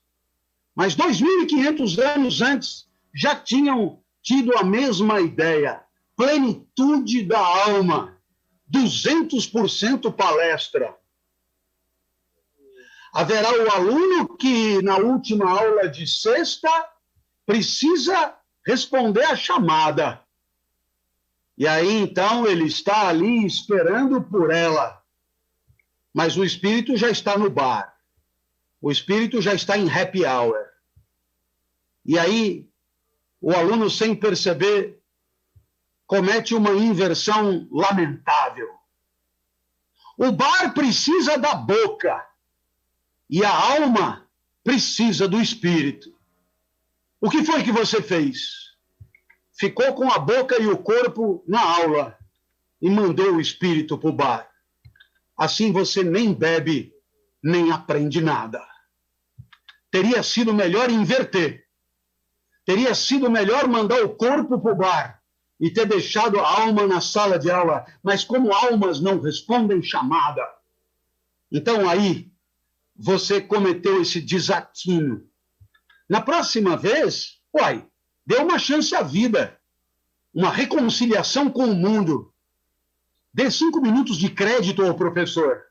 Mas 2.500 anos antes já tinham tido a mesma ideia. Plenitude da alma. 200% palestra. Haverá o aluno que, na última aula de sexta, precisa responder a chamada. E aí, então, ele está ali esperando por ela. Mas o espírito já está no bar. O espírito já está em happy hour. E aí, o aluno, sem perceber, comete uma inversão lamentável. O bar precisa da boca e a alma precisa do espírito. O que foi que você fez? Ficou com a boca e o corpo na aula e mandou o espírito para o bar. Assim você nem bebe, nem aprende nada. Teria sido melhor inverter. Teria sido melhor mandar o corpo para o bar e ter deixado a alma na sala de aula. Mas como almas não respondem chamada, então aí você cometeu esse desatino. Na próxima vez, dê uma chance à vida, uma reconciliação com o mundo. Dê 5 minutos de crédito ao professor.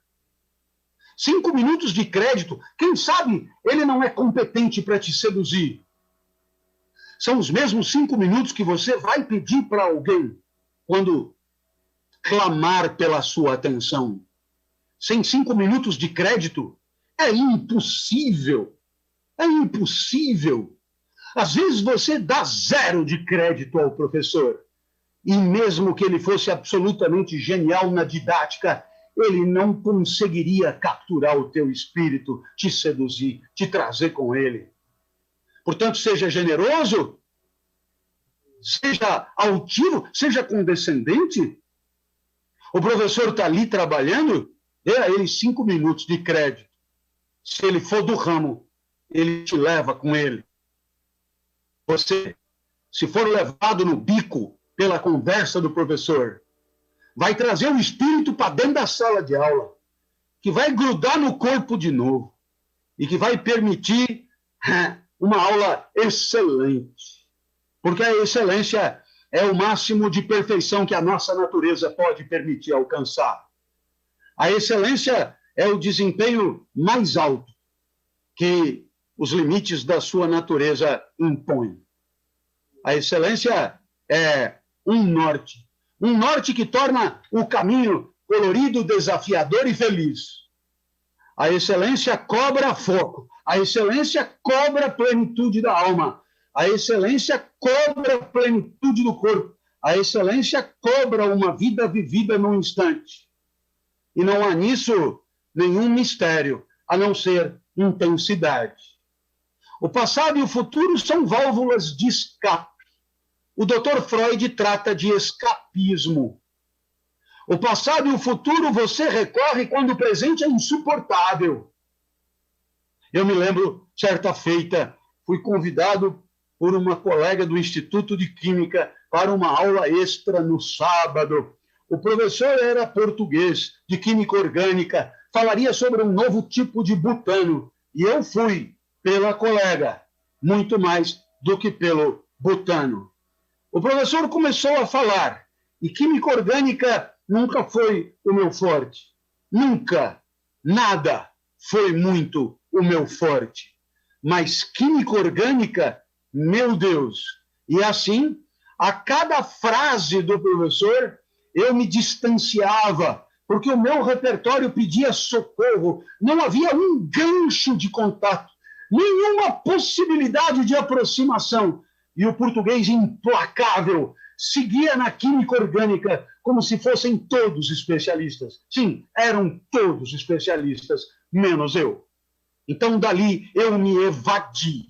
5 minutos de crédito, quem sabe ele não é competente para te seduzir. São os mesmos 5 minutos que você vai pedir para alguém quando clamar pela sua atenção. Sem 5 minutos de crédito, é impossível. É impossível. Às vezes você dá 0 de crédito ao professor. E mesmo que ele fosse absolutamente genial na didática, ele não conseguiria capturar o teu espírito, te seduzir, te trazer com ele. Portanto, seja generoso, seja altivo, seja condescendente. O professor está ali trabalhando, dê a ele 5 minutos de crédito. Se ele for do ramo, ele te leva com ele. Você, se for levado no bico pela conversa do professor, vai trazer o espírito para dentro da sala de aula, que vai grudar no corpo de novo e que vai permitir uma aula excelente. Porque a excelência é o máximo de perfeição que a nossa natureza pode permitir alcançar. A excelência é o desempenho mais alto que os limites da sua natureza impõem. A excelência é um norte que torna o caminho colorido, desafiador e feliz. A excelência cobra foco, a excelência cobra a plenitude da alma, a excelência cobra a plenitude do corpo, a excelência cobra uma vida vivida num instante. E não há nisso nenhum mistério, a não ser intensidade. O passado e o futuro são válvulas de escape. o Dr. Freud trata de escapismo. O passado e o futuro você recorre quando o presente é insuportável. Eu me lembro, certa feita, fui convidado por uma colega do Instituto de Química para uma aula extra no sábado. O professor era português, de química orgânica, falaria sobre um novo tipo de butano. E eu fui pela colega, muito mais do que pelo butano. O professor começou a falar, e química orgânica nunca foi o meu forte. Nunca, nada foi muito o meu forte. Mas química orgânica, meu Deus! E assim, a cada frase do professor, eu me distanciava, porque o meu repertório pedia socorro. Não havia um gancho de contato, nenhuma possibilidade de aproximação. E o português implacável seguia na química orgânica como se fossem todos especialistas. Sim, eram todos especialistas, menos eu. Então, dali, eu me evadi.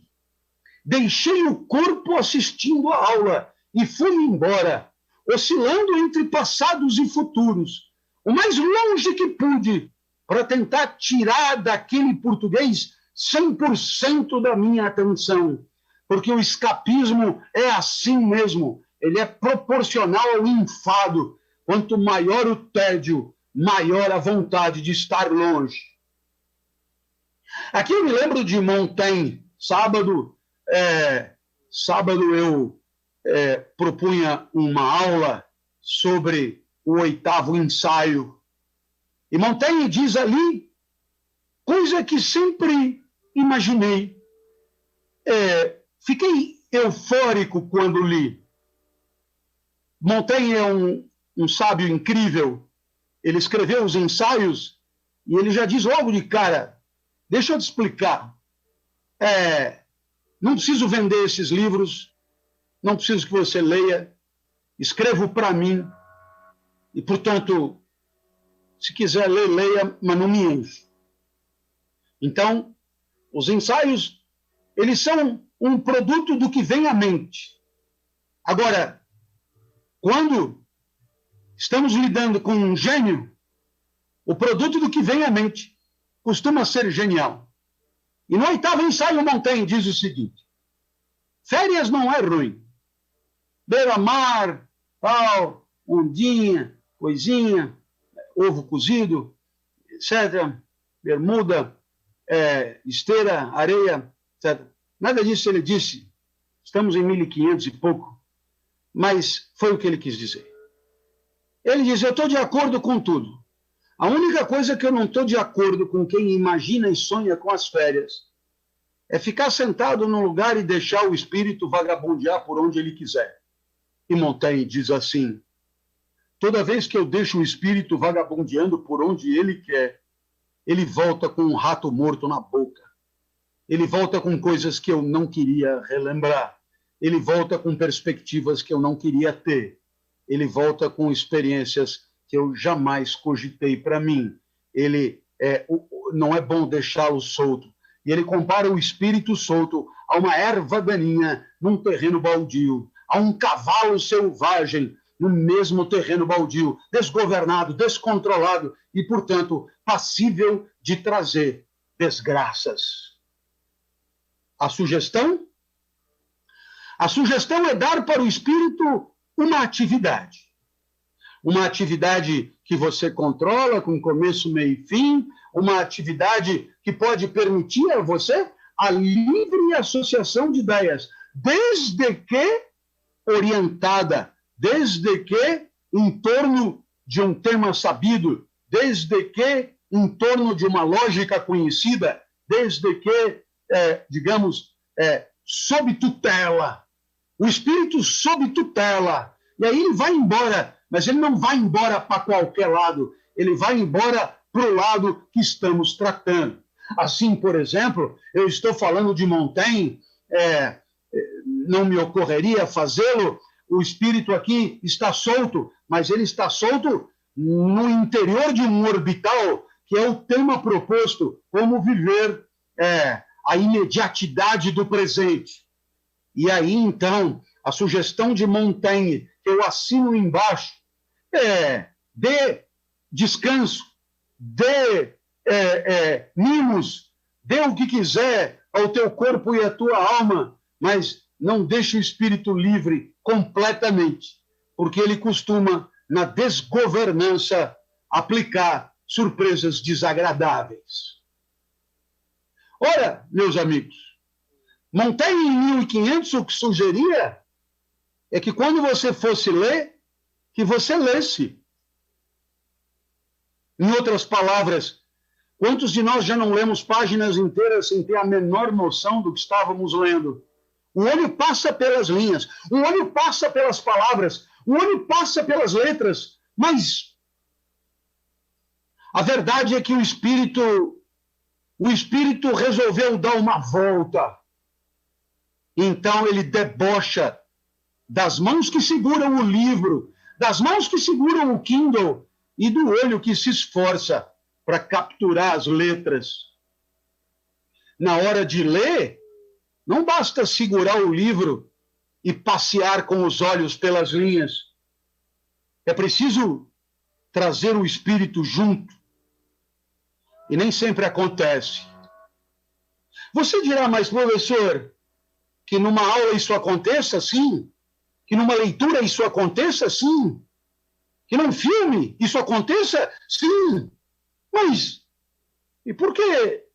Deixei o corpo assistindo à aula e fui embora, oscilando entre passados e futuros, o mais longe que pude, para tentar tirar daquele português 100% da minha atenção. Porque o escapismo é assim mesmo, ele é proporcional ao enfado. Quanto maior o tédio, maior a vontade de estar longe. Aqui eu me lembro de Montaigne. Sábado eu propunha uma aula sobre o 8º ensaio. E Montaigne diz ali, coisa que sempre imaginei. Fiquei eufórico quando li. Montaigne é um sábio incrível. Ele escreveu os ensaios e ele já diz logo de cara, deixa eu te explicar, não preciso vender esses livros, não preciso que você leia, escrevo para mim e, portanto, se quiser ler, leia, mas não me enche. Então, os ensaios, eles são um produto do que vem à mente. Agora, quando estamos lidando com um gênio, o produto do que vem à mente costuma ser genial. E no 8º ensaio, Montaigne diz o seguinte, férias não é ruim. Beira-mar, tal, ondinha, coisinha, ovo cozido, etc., bermuda, esteira, areia, etc. Nada disso ele disse. Estamos em 1500 e pouco. Mas foi o que ele quis dizer. Ele diz, eu estou de acordo com tudo. A única coisa que eu não estou de acordo com quem imagina e sonha com as férias é ficar sentado num lugar e deixar o espírito vagabundear por onde ele quiser. E Montaigne diz assim, toda vez que eu deixo o espírito vagabundeando por onde ele quer, ele volta com um rato morto na boca. Ele volta com coisas que eu não queria relembrar. Ele volta com perspectivas que eu não queria ter. Ele volta com experiências que eu jamais cogitei para mim. Não é bom deixá-lo solto. E ele compara o espírito solto a uma erva daninha num terreno baldio, a um cavalo selvagem no mesmo terreno baldio, desgovernado, descontrolado e, portanto, passível de trazer desgraças. A sugestão? A sugestão é dar para o espírito uma atividade. Uma atividade que você controla com começo, meio e fim, uma atividade que pode permitir a você a livre associação de ideias, desde que orientada, desde que em torno de um tema sabido, desde que em torno de uma lógica conhecida, desde que, sob tutela. O espírito sob tutela. E aí ele vai embora, mas ele não vai embora para qualquer lado, ele vai embora para o lado que estamos tratando. Assim, por exemplo, eu estou falando de Montaigne, não me ocorreria fazê-lo, o espírito aqui está solto, mas ele está solto no interior de um orbital, que é o tema proposto, como viver a imediatidade do presente. E aí, então, a sugestão de Montaigne, que eu assino embaixo, dê descanso, dê mimos, dê o que quiser ao teu corpo e à tua alma, mas não deixe o espírito livre completamente, porque ele costuma, na desgovernança, aplicar surpresas desagradáveis. Ora, meus amigos, Montaigne, em 1500, o que sugeria é que quando você fosse ler, que você lesse. Em outras palavras, quantos de nós já não lemos páginas inteiras sem ter a menor noção do que estávamos lendo? O olho passa pelas linhas, o olho passa pelas palavras, o olho passa pelas letras, mas a verdade é que o espírito resolveu dar uma volta. Então ele debocha das mãos que seguram o livro, das mãos que seguram o Kindle e do olho que se esforça para capturar as letras. Na hora de ler, não basta segurar o livro e passear com os olhos pelas linhas. É preciso trazer o espírito junto. E nem sempre acontece. Você dirá, mas professor, que numa aula isso aconteça? Sim. Que numa leitura isso aconteça? Sim. Que num filme isso aconteça? Sim. Mas, e por que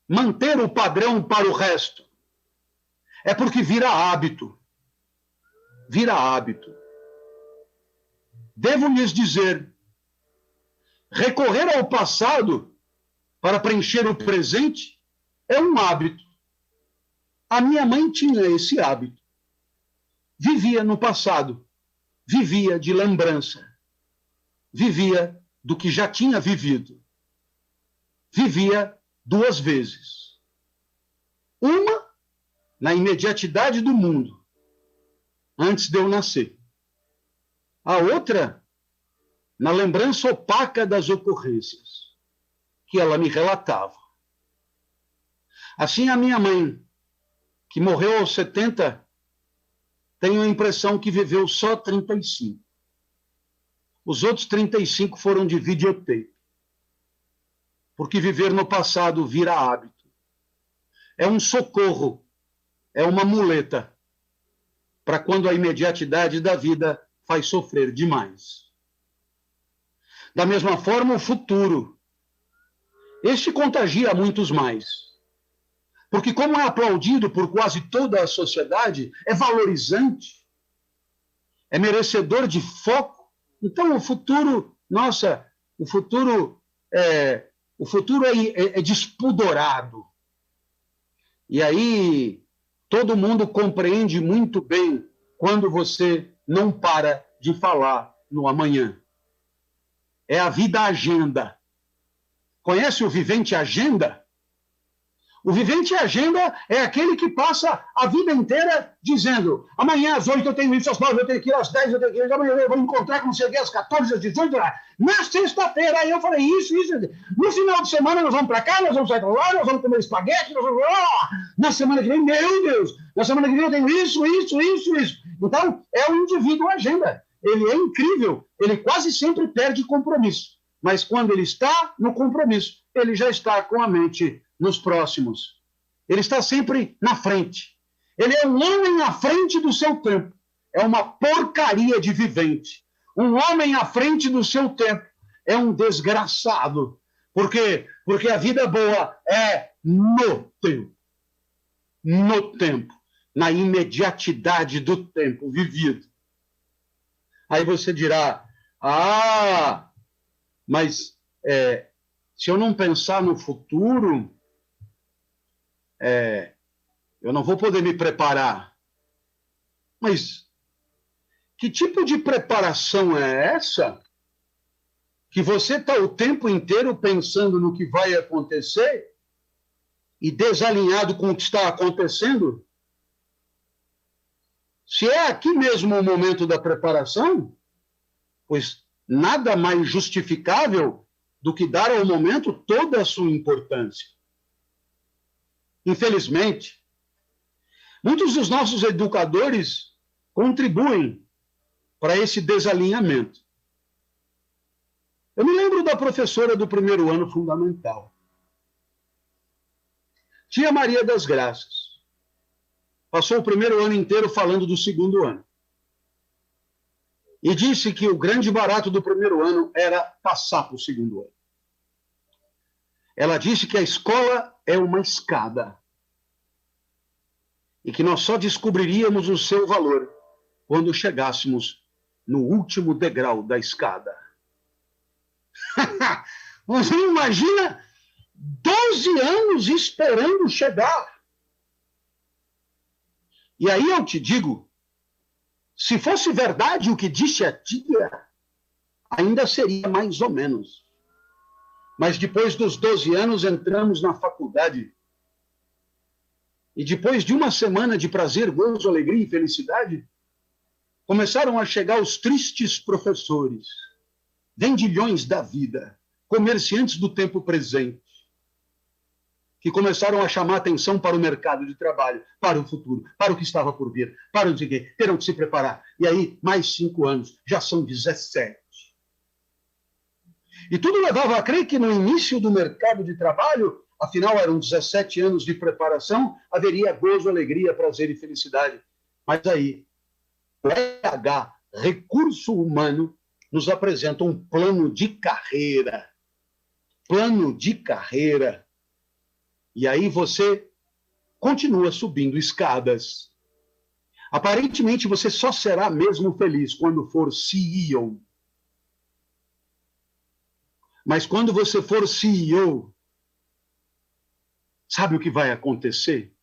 manter o padrão para o resto? É porque vira hábito. Vira hábito. Devo lhes dizer, recorrer ao passado para preencher o presente é um hábito. A minha mãe tinha esse hábito. Vivia no passado, vivia de lembrança, vivia do que já tinha vivido. Vivia 2 vezes. Uma, na imediatidade do mundo, antes de eu nascer. A outra, na lembrança opaca das ocorrências que ela me relatava. Assim, a minha mãe, que morreu aos 70, tenho a impressão que viveu só 35. Os outros 35 foram de videotape. Porque viver no passado vira hábito. É um socorro, é uma muleta para quando a imediatidade da vida faz sofrer demais. Da mesma forma, o futuro. Este contagia muitos mais. Porque, como é aplaudido por quase toda a sociedade, é valorizante, é merecedor de foco. Então, o futuro, nossa, o futuro é despudorado. E aí, todo mundo compreende muito bem quando você não para de falar no amanhã. É a vida agenda. Conhece o vivente agenda? O vivente agenda é aquele que passa a vida inteira dizendo: amanhã às 8 eu tenho isso, às 9 eu tenho que ir, às 10 eu tenho que ir, amanhã eu vou encontrar com você às 14, às 18, na sexta-feira. Aí eu falei isso. No final de semana nós vamos para cá, nós vamos sair para lá, nós vamos comer espaguete, nós vamos... Na semana que vem, meu Deus, na semana que vem eu tenho isso. Então, é um indivíduo agenda. Ele é incrível, ele quase sempre perde compromisso. Mas quando ele está no compromisso, ele já está com a mente nos próximos. Ele está sempre na frente. Ele é um homem à frente do seu tempo. É uma porcaria de vivente. Um homem à frente do seu tempo é um desgraçado. Por quê? Porque a vida boa é no tempo. No tempo. Na imediatidade do tempo vivido. Aí você dirá, mas se eu não pensar no futuro, eu não vou poder me preparar. Mas que tipo de preparação é essa? Que você está o tempo inteiro pensando no que vai acontecer e desalinhado com o que está acontecendo? Se é aqui mesmo o momento da preparação, pois nada mais justificável do que dar ao momento toda a sua importância. Infelizmente, muitos dos nossos educadores contribuem para esse desalinhamento. Eu me lembro da professora do primeiro ano fundamental. Tia Maria das Graças. Passou o primeiro ano inteiro falando do segundo ano. E disse que o grande barato do primeiro ano era passar para o segundo ano. Ela disse que a escola é uma escada. E que nós só descobriríamos o seu valor quando chegássemos no último degrau da escada. Você imagina 12 anos esperando chegar. E aí eu te digo, se fosse verdade o que disse a tia, ainda seria mais ou menos. Mas depois dos 12 anos entramos na faculdade. E depois de uma semana de prazer, gozo, alegria e felicidade, começaram a chegar os tristes professores, vendilhões da vida, comerciantes do tempo presente, que começaram a chamar atenção para o mercado de trabalho, para o futuro, para o que estava por vir, para o que terão que se preparar. E aí, mais 5 anos, já são 17. E tudo levava a crer que no início do mercado de trabalho, afinal eram 17 anos de preparação, haveria gozo, alegria, prazer e felicidade. Mas aí, o RH, recurso humano, nos apresenta um plano de carreira. Plano de carreira. E aí você continua subindo escadas. Aparentemente, você só será mesmo feliz quando for CEO. Mas quando você for CEO, sabe o que vai acontecer?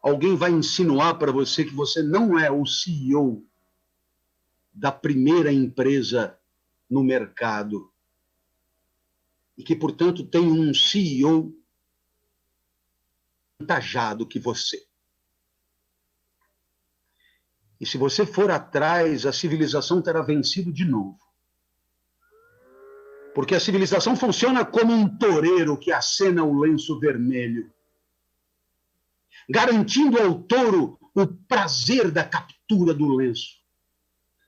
Alguém vai insinuar para você que você não é o CEO da primeira empresa no mercado. E que, portanto, tem um CEO avantajado que você. E se você for atrás, a civilização terá vencido de novo. Porque a civilização funciona como um toureiro que acena o lenço vermelho, garantindo ao touro o prazer da captura do lenço.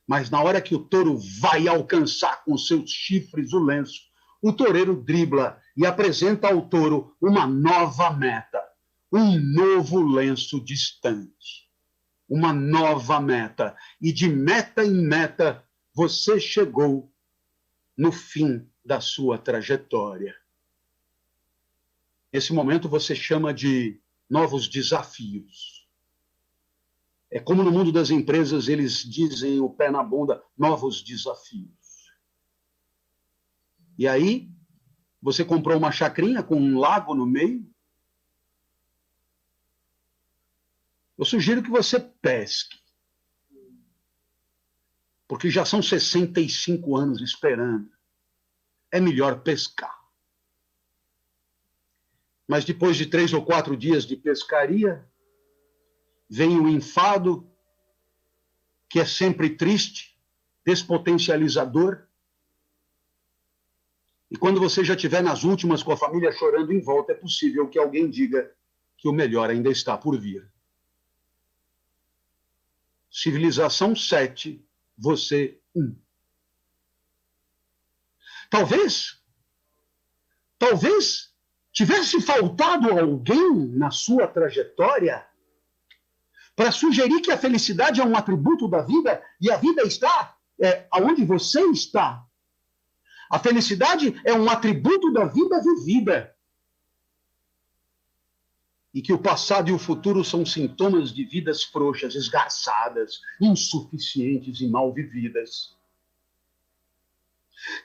Mas na hora que o touro vai alcançar com seus chifres o lenço, o toureiro dribla e apresenta ao touro uma nova meta, um novo lenço distante, uma nova meta. E de meta em meta, você chegou no fim da sua trajetória. Nesse momento você chama de novos desafios. É como no mundo das empresas eles dizem o pé na bunda, novos desafios. E aí, você comprou uma chacrinha com um lago no meio. Eu sugiro que você pesque. Porque já são 65 anos esperando. É melhor pescar. Mas depois de 3 ou 4 dias de pescaria, vem o enfado, que é sempre triste, despotencializador. E quando você já estiver nas últimas com a família chorando em volta, é possível que alguém diga que o melhor ainda está por vir. Civilização 7, você 1. Talvez tivesse faltado alguém na sua trajetória para sugerir que a felicidade é um atributo da vida e a vida está aonde você está. A felicidade é um atributo da vida vivida. E que o passado e o futuro são sintomas de vidas frouxas, esgarçadas, insuficientes e mal vividas.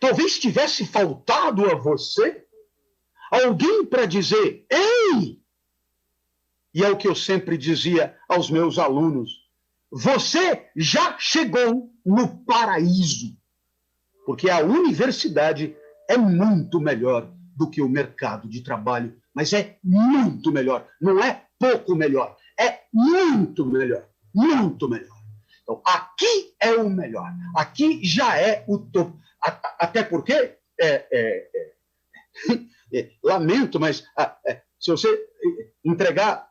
Talvez tivesse faltado a você alguém para dizer, ei! E é o que eu sempre dizia aos meus alunos, você já chegou no paraíso, porque a universidade é muito melhor do que o mercado de trabalho, mas é muito melhor, não é pouco melhor, é muito melhor, muito melhor. Então, aqui é o melhor, aqui já é o topo. Até porque, lamento, mas se você entregar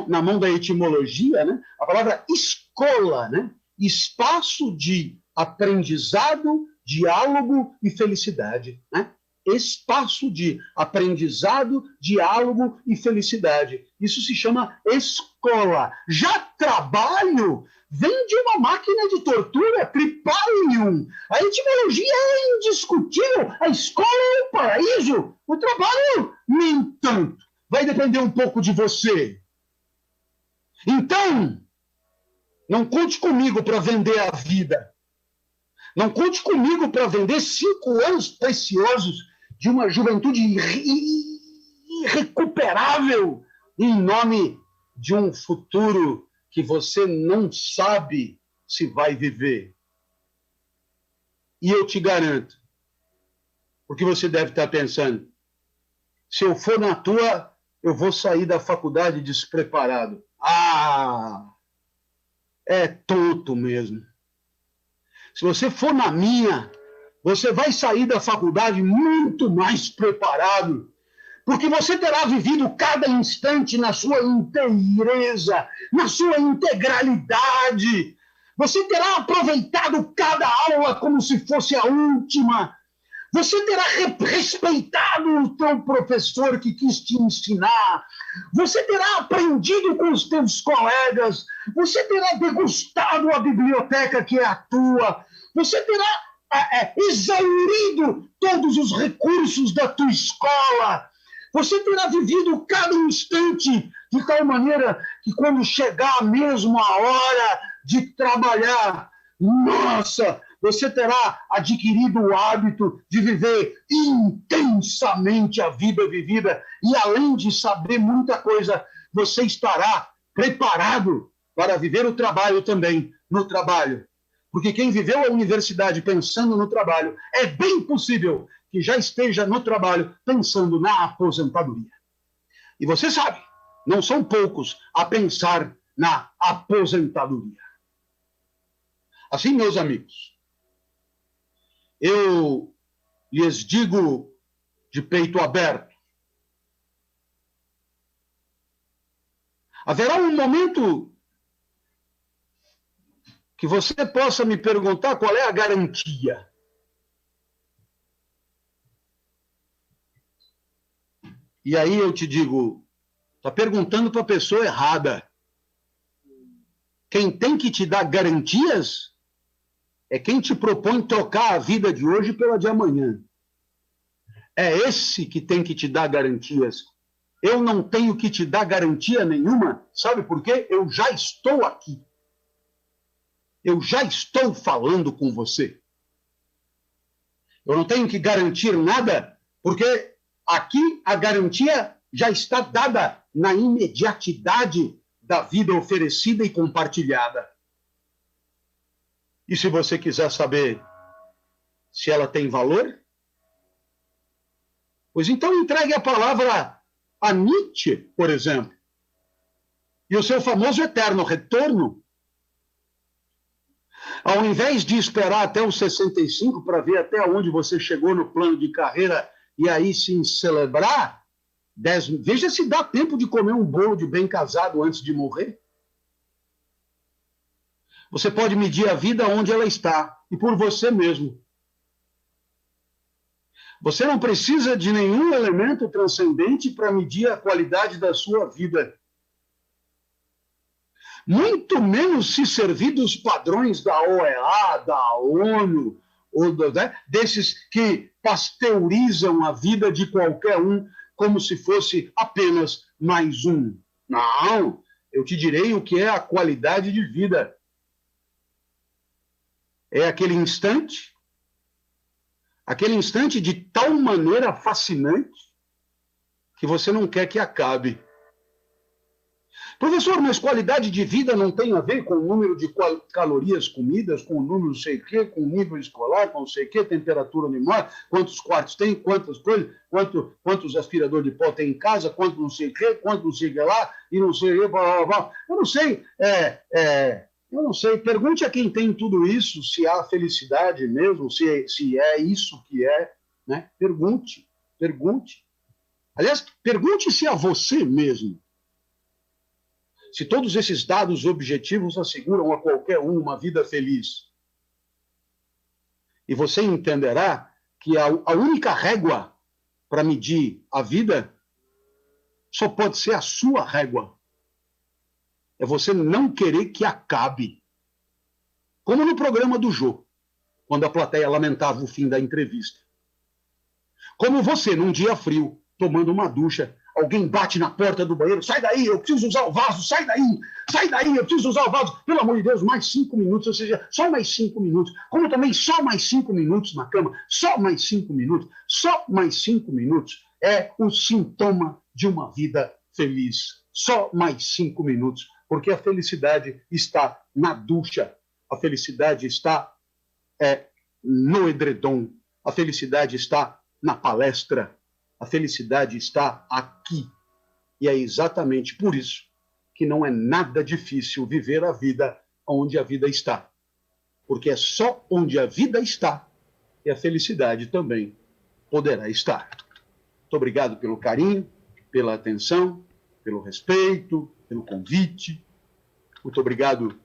na mão da etimologia, né, a palavra escola, né? Espaço de aprendizado, diálogo e felicidade, né? Espaço de aprendizado, diálogo e felicidade. Isso se chama escola. Já trabalho vem de uma máquina de tortura, tripalium. A etimologia é indiscutível. A escola é o paraíso. O trabalho, nem tanto. Vai depender um pouco de você. Então, não conte comigo para vender a vida. Não conte comigo para vender 5 anos preciosos de uma juventude irrecuperável em nome de um futuro que você não sabe se vai viver. E eu te garanto, porque você deve estar pensando, se eu for na tua, eu vou sair da faculdade despreparado. Ah, é tonto mesmo. Se você for na minha, você vai sair da faculdade muito mais preparado, porque você terá vivido cada instante na sua inteireza, na sua integralidade. Você terá aproveitado cada aula como se fosse a última. Você terá respeitado o teu professor que quis te ensinar. Você terá aprendido com os teus colegas. Você terá degustado a biblioteca que é a tua. Você terá exaurido todos os recursos da tua escola. Você terá vivido cada instante de tal maneira que quando chegar mesmo a hora de trabalhar, nossa, você terá adquirido o hábito de viver intensamente a vida vivida e, além de saber muita coisa, você estará preparado para viver o trabalho também no trabalho. Porque quem viveu a universidade pensando no trabalho, é bem possível que já esteja no trabalho pensando na aposentadoria. E você sabe, não são poucos a pensar na aposentadoria. Assim, meus amigos, eu lhes digo de peito aberto, haverá um momento que você possa me perguntar qual é a garantia. E aí eu te digo, está perguntando para a pessoa errada. Quem tem que te dar garantias é quem te propõe trocar a vida de hoje pela de amanhã. É esse que tem que te dar garantias. Eu não tenho que te dar garantia nenhuma. Sabe por quê? Eu já estou aqui. Eu já estou falando com você. Eu não tenho que garantir nada, porque aqui a garantia já está dada na imediatidade da vida oferecida e compartilhada. E se você quiser saber se ela tem valor, pois então entregue a palavra a Nietzsche, por exemplo, e o seu famoso eterno retorno. Ao invés de esperar até os 65 para ver até onde você chegou no plano de carreira e aí sim celebrar, veja se dá tempo de comer um bolo de bem casado antes de morrer. Você pode medir a vida onde ela está, e por você mesmo. Você não precisa de nenhum elemento transcendente para medir a qualidade da sua vida. Muito menos se servir dos padrões da OEA, da ONU, ou desses que pasteurizam a vida de qualquer um como se fosse apenas mais um. Não, eu te direi o que é a qualidade de vida. É aquele instante de tal maneira fascinante que você não quer que acabe. Professor, mas qualidade de vida não tem a ver com o número de calorias comidas, com o número não sei o quê, com o nível escolar, com não sei o quê, temperatura animal, quantos quartos tem, quantas coisas, quantos aspiradores de pó tem em casa, quanto não sei o quê, quanto não sei o que lá, e não sei o quê, blá, blá, blá. Eu não sei, eu não sei. Pergunte a quem tem tudo isso se há felicidade mesmo, se é isso que é, né? Pergunte. Aliás, pergunte-se a você mesmo. se todos esses dados objetivos asseguram a qualquer um uma vida feliz. E você entenderá que a única régua para medir a vida só pode ser a sua régua. É você não querer que acabe. Como no programa do Jô, quando a plateia lamentava o fim da entrevista. Como você, num dia frio, tomando uma ducha, alguém bate na porta do banheiro, sai daí, eu preciso usar o vaso, sai daí, eu preciso usar o vaso, pelo amor de Deus, mais 5 minutos, ou seja, só mais 5 minutos, como também só mais 5 minutos na cama, só mais 5 minutos, só mais 5 minutos é o sintoma de uma vida feliz, só mais 5 minutos, porque a felicidade está na ducha, a felicidade está no edredom, a felicidade está na palestra, a felicidade está aqui. E é exatamente por isso que não é nada difícil viver a vida onde a vida está. Porque é só onde a vida está que a felicidade também poderá estar. Muito obrigado pelo carinho, pela atenção, pelo respeito, pelo convite. Muito obrigado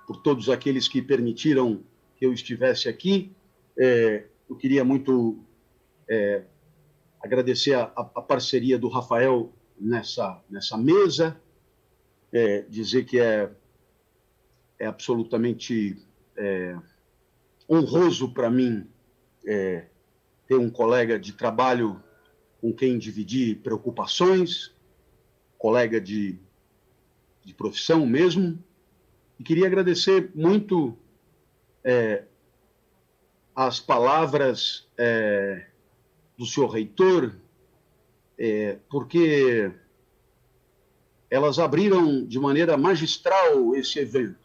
por todos aqueles que permitiram que eu estivesse aqui. Eu queria muito agradecer a parceria do Rafael nessa mesa, dizer que é absolutamente honroso para mim ter um colega de trabalho com quem dividir preocupações, colega de profissão mesmo, e queria agradecer muito as palavras do senhor reitor, porque elas abriram de maneira magistral esse evento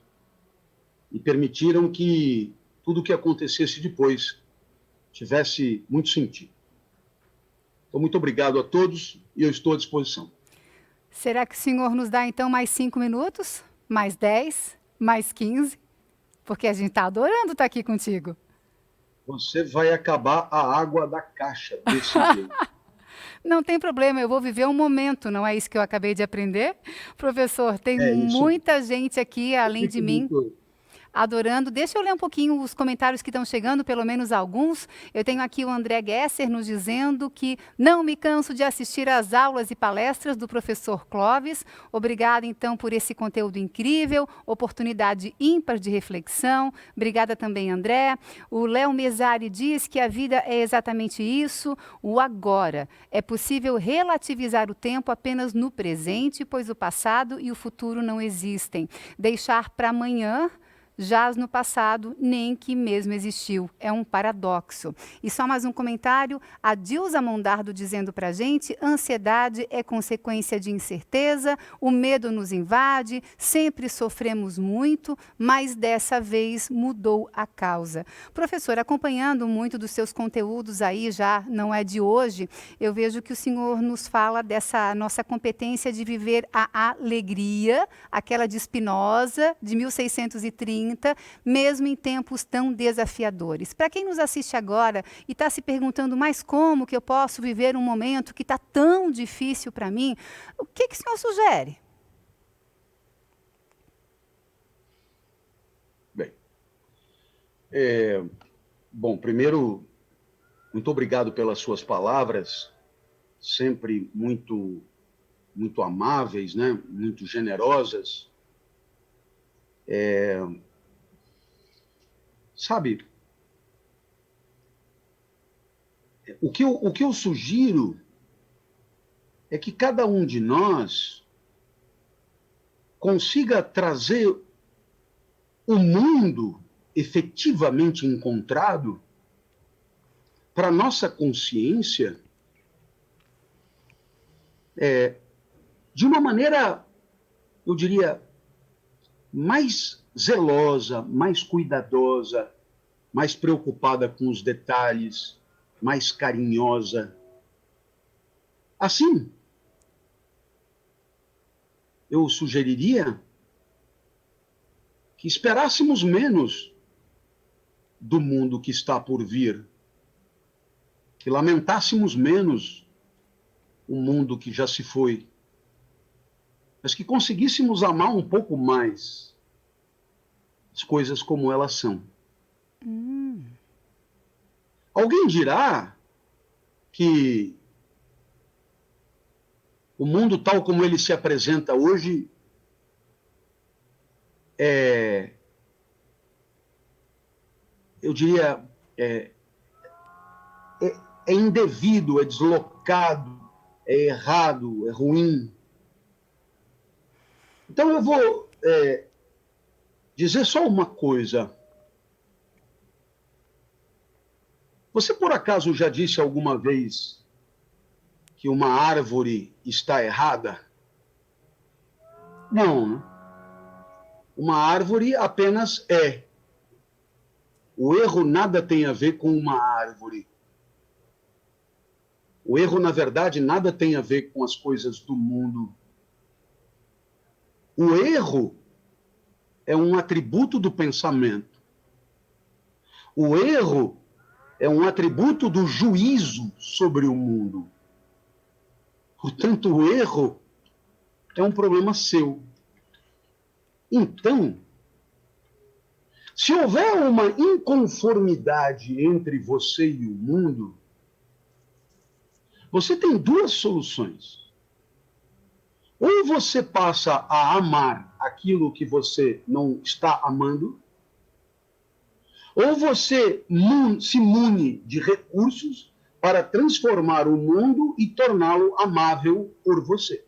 e permitiram que tudo o que acontecesse depois tivesse muito sentido. Então, muito obrigado a todos e eu estou à disposição. Será que o senhor nos dá, então, mais 5 minutos? Mais 10? Mais 15? Porque a gente está adorando estar aqui contigo. Você vai acabar a água da caixa desse jeito. Não tem problema, eu vou viver um momento, não é isso que eu acabei de aprender? Professor, tem muita gente aqui, além de mim, adorando. Deixa eu ler um pouquinho os comentários que estão chegando, pelo menos alguns. Eu tenho aqui o André Gesser nos dizendo que não me canso de assistir às aulas e palestras do professor Clóvis. Obrigada, então, por esse conteúdo incrível, oportunidade ímpar de reflexão. Obrigada também, André. O Léo Mesari diz que a vida é exatamente isso, o agora. É possível relativizar o tempo apenas no presente, pois o passado e o futuro não existem. Deixar para amanhã jaz no passado, nem que mesmo existiu. É um paradoxo. E só mais um comentário, a Dilza Mondardo dizendo para a gente, ansiedade é consequência de incerteza, o medo nos invade, sempre sofremos muito, mas dessa vez mudou a causa. Professor, acompanhando muito dos seus conteúdos aí, já não é de hoje, eu vejo que o senhor nos fala dessa nossa competência de viver a alegria, aquela de Spinoza, de 1630, mesmo em tempos tão desafiadores. Para quem nos assiste agora e está se perguntando, mas como que eu posso viver um momento que está tão difícil para mim, o que o senhor sugere? Bem, bom, primeiro, muito obrigado pelas suas palavras, sempre muito amáveis, né? Muito generosas. Sabe, o que eu sugiro é que cada um de nós consiga trazer o mundo efetivamente encontrado para a nossa consciência de uma maneira, eu diria, mais zelosa, mais cuidadosa, mais preocupada com os detalhes, mais carinhosa. Assim, eu sugeriria que esperássemos menos do mundo que está por vir, que lamentássemos menos o mundo que já se foi mas que conseguíssemos amar um pouco mais as coisas como elas são. Alguém dirá que o mundo tal como ele se apresenta hoje eu diria, é indevido, é deslocado, é errado, é ruim. Então eu vou dizer só uma coisa. Você por acaso já disse alguma vez que uma árvore está errada? Não, né? Uma árvore apenas é. O erro nada tem a ver com uma árvore. O erro, na verdade, nada tem a ver com as coisas do mundo. O erro é um atributo do pensamento. O erro é um atributo do juízo sobre o mundo. Portanto, o erro é um problema seu. Então, se houver uma inconformidade entre você e o mundo, você tem duas soluções. Ou você passa a amar aquilo que você não está amando, ou você se mune de recursos para transformar o mundo e torná-lo amável por você.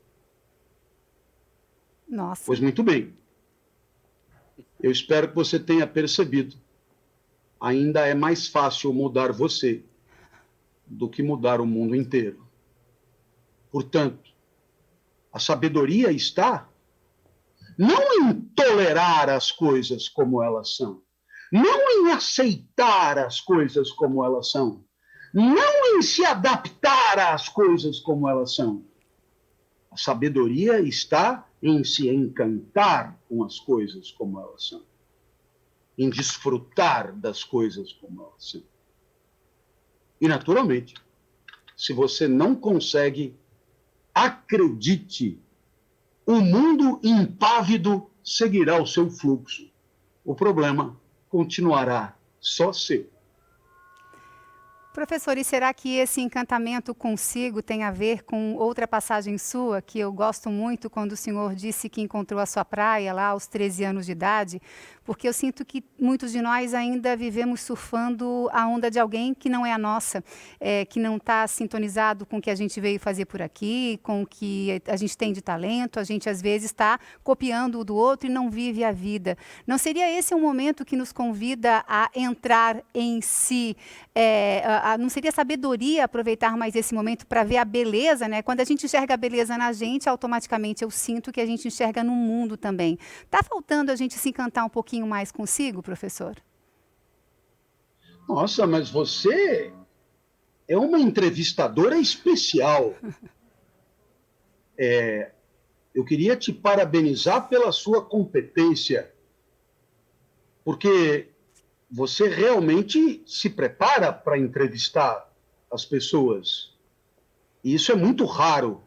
Nossa. Pois muito bem. Eu espero que você tenha percebido. Ainda é mais fácil mudar você do que mudar o mundo inteiro. Portanto, a sabedoria está não em tolerar as coisas como elas são, não em aceitar as coisas como elas são, não em se adaptar às coisas como elas são. A sabedoria está em se encantar com as coisas como elas são, em desfrutar das coisas como elas são. E, naturalmente, se você não consegue, acredite, o mundo impávido seguirá o seu fluxo. O problema continuará só seu. Professor, e será que esse encantamento consigo tem a ver com outra passagem sua, que eu gosto muito, quando o senhor disse que encontrou a sua praia lá aos 13 anos de idade? Porque eu sinto que muitos de nós ainda vivemos surfando a onda de alguém que não é a nossa, que não está sintonizado com o que a gente veio fazer por aqui, com o que a gente tem de talento. A gente, às vezes, está copiando o do outro e não vive a vida. Não seria esse um momento que nos convida a entrar em si, não seria sabedoria aproveitar mais esse momento para ver a beleza, né? Quando a gente enxerga a beleza na gente, automaticamente eu sinto que a gente enxerga no mundo também. Está faltando a gente se encantar um pouquinho mais consigo, professor? Nossa, mas você é uma entrevistadora especial. Eu queria te parabenizar pela sua competência, porque você realmente se prepara para entrevistar as pessoas. E isso é muito raro.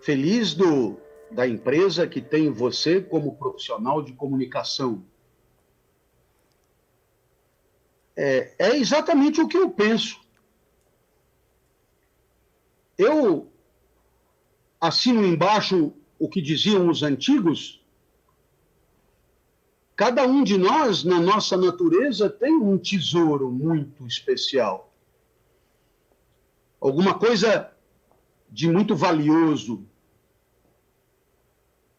Feliz da empresa que tem você como profissional de comunicação. É exatamente o que eu penso. Eu assino embaixo o que diziam os antigos. Cada um de nós, na nossa natureza, tem um tesouro muito especial. Alguma coisa de muito valioso.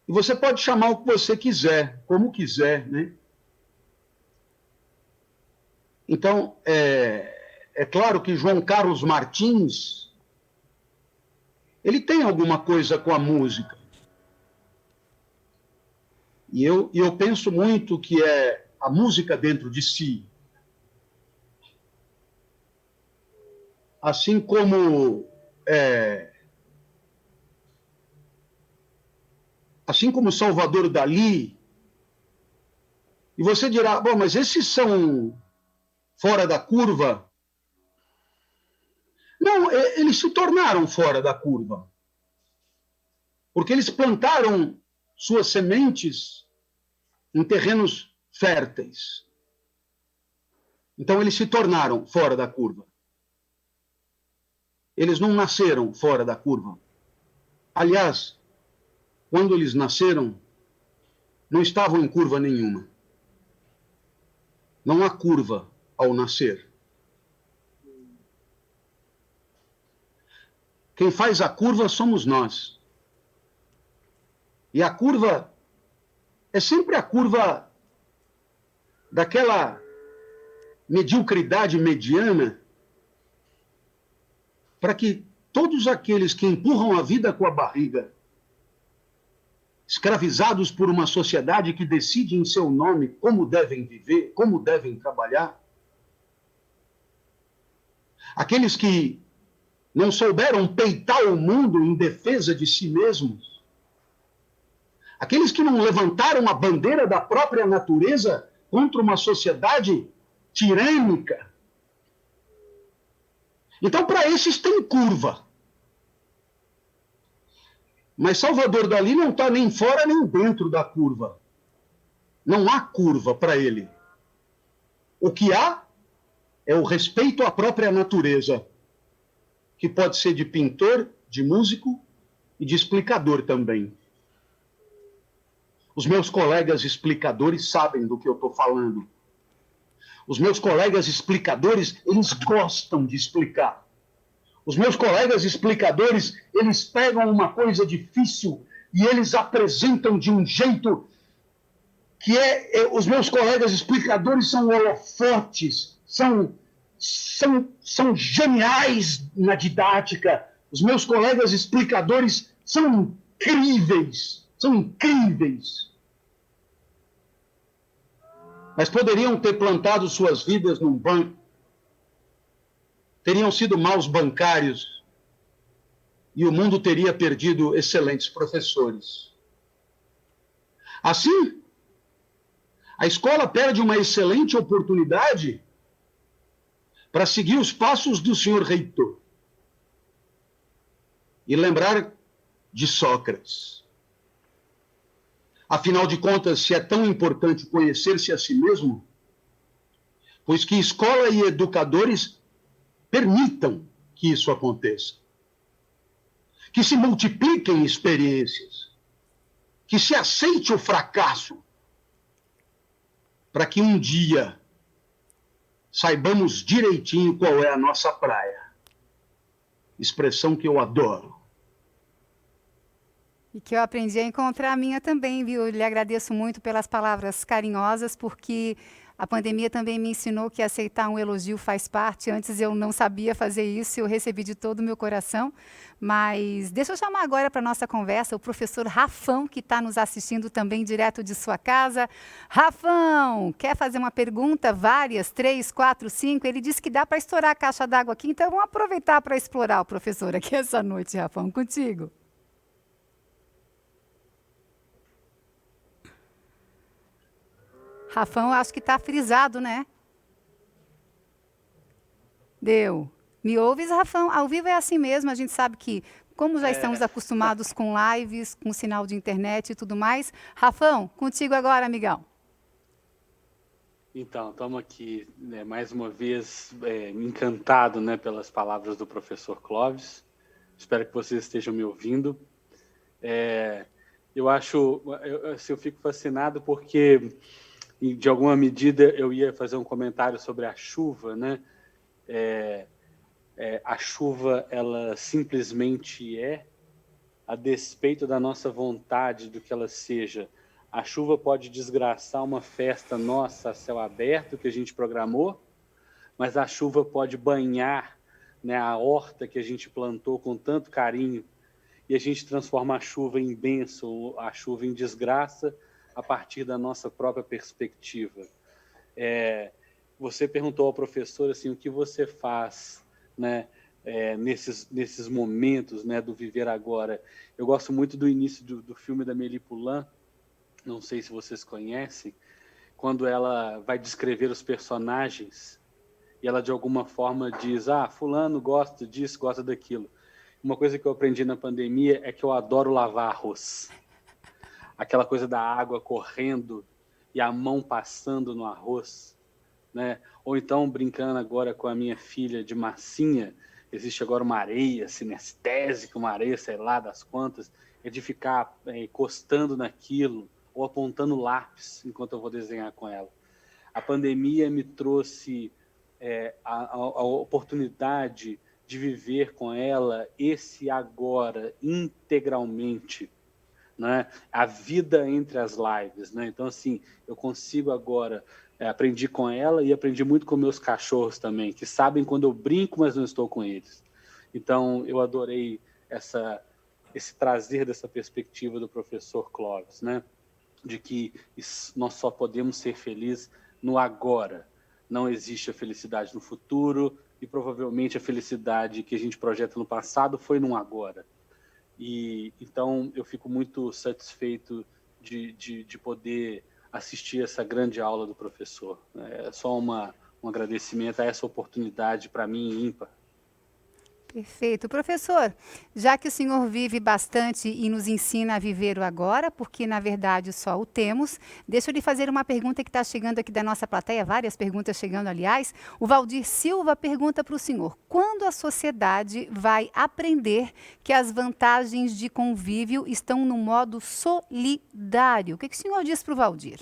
E você pode chamar o que você quiser, como quiser, né? Então, é claro que João Carlos Martins, ele tem alguma coisa com a música. E eu penso muito que é a música dentro de si. Assim como Salvador Dalí. E você dirá, bom, mas esses são fora da curva? Não, eles se tornaram fora da curva. Porque eles plantaram suas sementes em terrenos férteis. Então eles se tornaram fora da curva. Eles não nasceram fora da curva. Aliás, quando eles nasceram, não estavam em curva nenhuma. Não há curva ao nascer. Quem faz a curva somos nós. E a curva é sempre a curva daquela mediocridade mediana, para que todos aqueles que empurram a vida com a barriga, escravizados por uma sociedade que decide em seu nome como devem viver, como devem trabalhar, aqueles que não souberam peitar o mundo em defesa de si mesmos, aqueles que não levantaram a bandeira da própria natureza contra uma sociedade tirânica. Então, para esses tem curva. Mas Salvador Dalí não está nem fora nem dentro da curva. Não há curva para ele. O que há é o respeito à própria natureza, que pode ser de pintor, de músico e de explicador também. Os meus colegas explicadores sabem do que eu estou falando. Os meus colegas explicadores, eles gostam de explicar. Os meus colegas explicadores, eles pegam uma coisa difícil e eles apresentam de um jeito que os meus colegas explicadores são holofotes, são geniais na didática. Os meus colegas explicadores são incríveis, são incríveis. Mas poderiam ter plantado suas vidas num banco, teriam sido maus bancários e o mundo teria perdido excelentes professores. Assim, a escola perde uma excelente oportunidade para seguir os passos do senhor reitor e lembrar de Sócrates. Afinal de contas, se é tão importante conhecer-se a si mesmo, pois que escola e educadores permitam que isso aconteça. Que se multipliquem experiências. Que se aceite o fracasso. Para que um dia saibamos direitinho qual é a nossa praia. Expressão que eu adoro. E que eu aprendi a encontrar a minha também, viu? Eu lhe agradeço muito pelas palavras carinhosas, porque a pandemia também me ensinou que aceitar um elogio faz parte. Antes eu não sabia fazer isso, eu recebi de todo o meu coração. Mas deixa eu chamar agora para a nossa conversa o professor Rafão, que está nos assistindo também direto de sua casa. Rafão, quer fazer uma pergunta? Várias, 3, 4, 5. Ele disse que dá para estourar a caixa d'água aqui, então vamos aproveitar para explorar o professor aqui essa noite, Rafão. Contigo. Rafão, acho que está frisado, né? Deu. Me ouves, Rafão? Ao vivo é assim mesmo, a gente sabe que, como já estamos acostumados com lives, com sinal de internet e tudo mais. Rafão, contigo agora, amigão. Então, estamos aqui, né, mais uma vez, encantado, né, pelas palavras do professor Clóvis. Espero que vocês estejam me ouvindo. Eu fico fascinado porque, de alguma medida, eu ia fazer um comentário sobre a chuva, né? A chuva, ela simplesmente a despeito da nossa vontade do que ela seja. A chuva pode desgraçar uma festa nossa a céu aberto que a gente programou, mas a chuva pode banhar, né, a horta que a gente plantou com tanto carinho e a gente transforma a chuva em bênção, a chuva em desgraça, a partir da nossa própria perspectiva. Você perguntou ao professor assim, o que você faz, né, nesses momentos, né, do viver agora. Eu gosto muito do início do filme da Amélie Poulain, não sei se vocês conhecem, quando ela vai descrever os personagens e ela de alguma forma diz, fulano gosta disso, gosta daquilo. Uma coisa que eu aprendi na pandemia é que eu adoro lavar arroz. Aquela coisa da água correndo e a mão passando no arroz, né? Ou então, brincando agora com a minha filha de massinha, existe agora uma areia sinestésica, uma areia, sei lá, das quantas, é de ficar encostando naquilo ou apontando lápis enquanto eu vou desenhar com ela. A pandemia me trouxe a oportunidade de viver com ela esse agora integralmente, né? A vida entre as lives, né? Então, assim, eu consigo agora, aprendi com ela e aprendi muito com meus cachorros também, que sabem quando eu brinco, mas não estou com eles. Então, eu adorei esse trazer dessa perspectiva do professor Clóvis, né? De que nós só podemos ser felizes no agora. Não existe a felicidade no futuro e provavelmente a felicidade que a gente projeta no passado foi no agora. E então eu fico muito satisfeito de poder assistir essa grande aula do professor. É só um agradecimento a essa oportunidade para mim ímpar. Perfeito. Professor, já que o senhor vive bastante e nos ensina a viver o agora, porque na verdade só o temos, deixa eu lhe fazer uma pergunta que está chegando aqui da nossa plateia, várias perguntas chegando, aliás. O Valdir Silva pergunta para o senhor: quando a sociedade vai aprender que as vantagens de convívio estão no modo solidário? O que o senhor diz para o Valdir?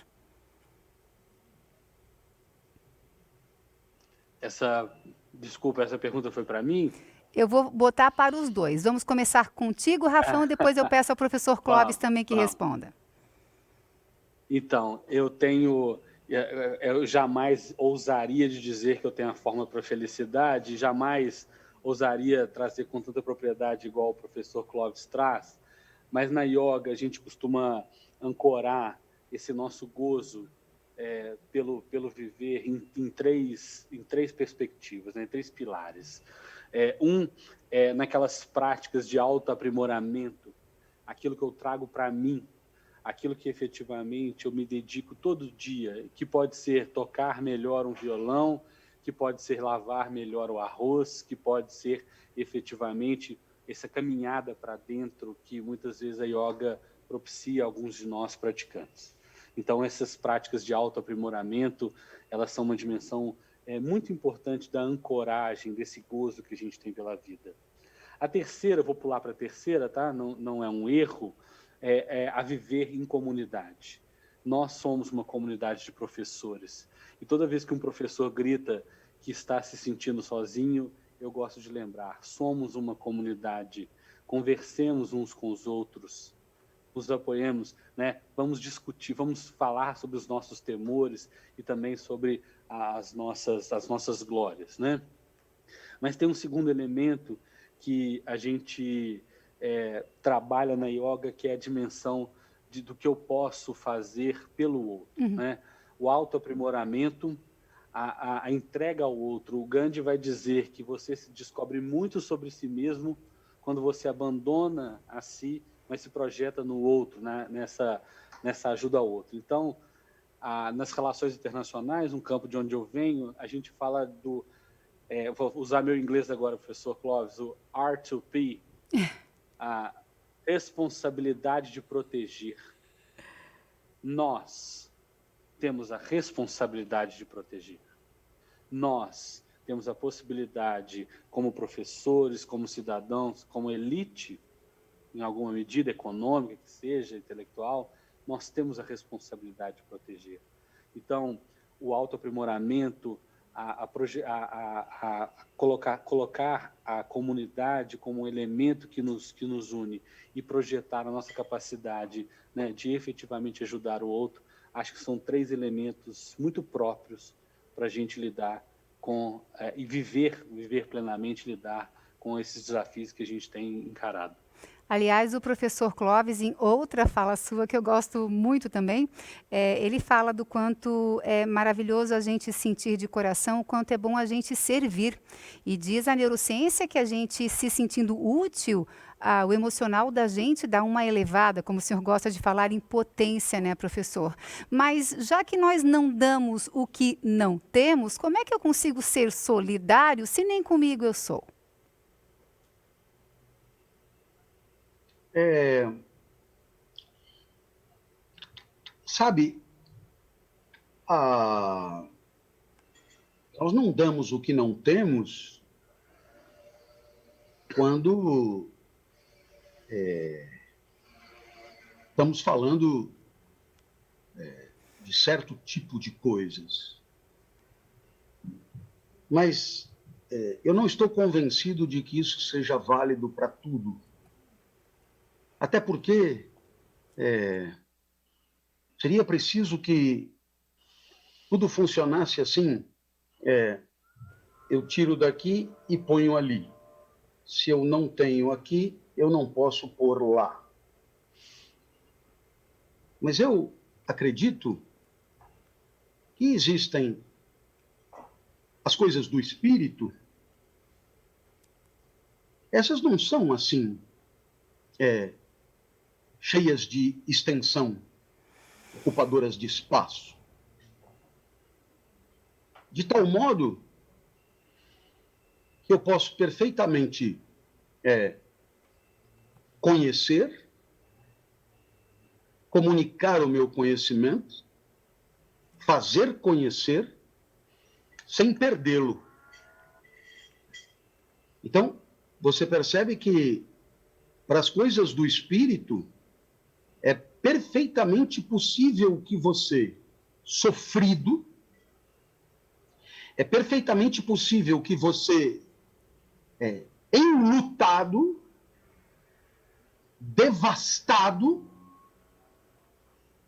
Desculpa, essa pergunta foi para mim? Eu vou botar para os dois. Vamos começar contigo, Rafão, depois eu peço ao professor Clóvis também que responda. Então, eu jamais ousaria de dizer que eu tenho a fórmula para a felicidade, jamais ousaria trazer com tanta propriedade igual o professor Clóvis traz, mas na yoga a gente costuma ancorar esse nosso gozo pelo viver em três perspectivas, né, em 3 pilares. Naquelas práticas de autoaprimoramento, aquilo que eu trago para mim, aquilo que efetivamente eu me dedico todo dia, que pode ser tocar melhor um violão, que pode ser lavar melhor o arroz, que pode ser efetivamente essa caminhada para dentro que muitas vezes a yoga propicia a alguns de nós praticantes. Então, essas práticas de autoaprimoramento, elas são uma dimensão muito importante da ancoragem, desse gozo que a gente tem pela vida. A terceira, vou pular para a terceira, tá? Não é um erro, a viver em comunidade. Nós somos uma comunidade de professores. E toda vez que um professor grita que está se sentindo sozinho, eu gosto de lembrar, somos uma comunidade, conversemos uns com os outros, nos apoiemos, né? Vamos discutir, vamos falar sobre os nossos temores e também sobre as nossas glórias, né? Mas tem um segundo elemento que a gente trabalha na yoga, que é a dimensão do que eu posso fazer pelo outro, né? O autoaprimoramento, a entrega ao outro. O Gandhi vai dizer que você se descobre muito sobre si mesmo quando você abandona a si, mas se projeta no outro, né? nessa ajuda ao outro. Então, nas relações internacionais, um campo de onde eu venho, a gente fala vou usar meu inglês agora, professor Clóvis, o R2P, a responsabilidade de proteger. Nós temos a responsabilidade de proteger. Nós temos a possibilidade, como professores, como cidadãos, como elite, em alguma medida econômica, que seja, intelectual, nós temos a responsabilidade de proteger. Então, o autoaprimoramento, colocar a comunidade como um elemento que nos une e projetar a nossa capacidade, né, de efetivamente ajudar o outro, acho que são 3 elementos muito próprios para a gente lidar com e viver plenamente, lidar com esses desafios que a gente tem encarado. Aliás, o professor Clóvis, em outra fala sua, que eu gosto muito também, ele fala do quanto é maravilhoso a gente sentir de coração, o quanto é bom a gente servir. E diz a neurociência que a gente se sentindo útil, o emocional da gente dá uma elevada, como o senhor gosta de falar, em potência, né, professor? Mas já que nós não damos o que não temos, como é que eu consigo ser solidário se nem comigo eu sou? Sabe, nós não damos o que não temos quando estamos falando de certo tipo de coisas. Mas eu não estou convencido de que isso seja válido para tudo. Até porque seria preciso que tudo funcionasse assim. Eu tiro daqui e ponho ali. Se eu não tenho aqui, eu não posso pôr lá. Mas eu acredito que existem as coisas do espírito. Essas não são assim, cheias de extensão, ocupadoras de espaço. De tal modo que eu posso perfeitamente conhecer, comunicar o meu conhecimento, fazer conhecer, sem perdê-lo. Então, você percebe que, para as coisas do espírito, é perfeitamente possível que você, sofrido, é perfeitamente possível que você, enlutado, devastado,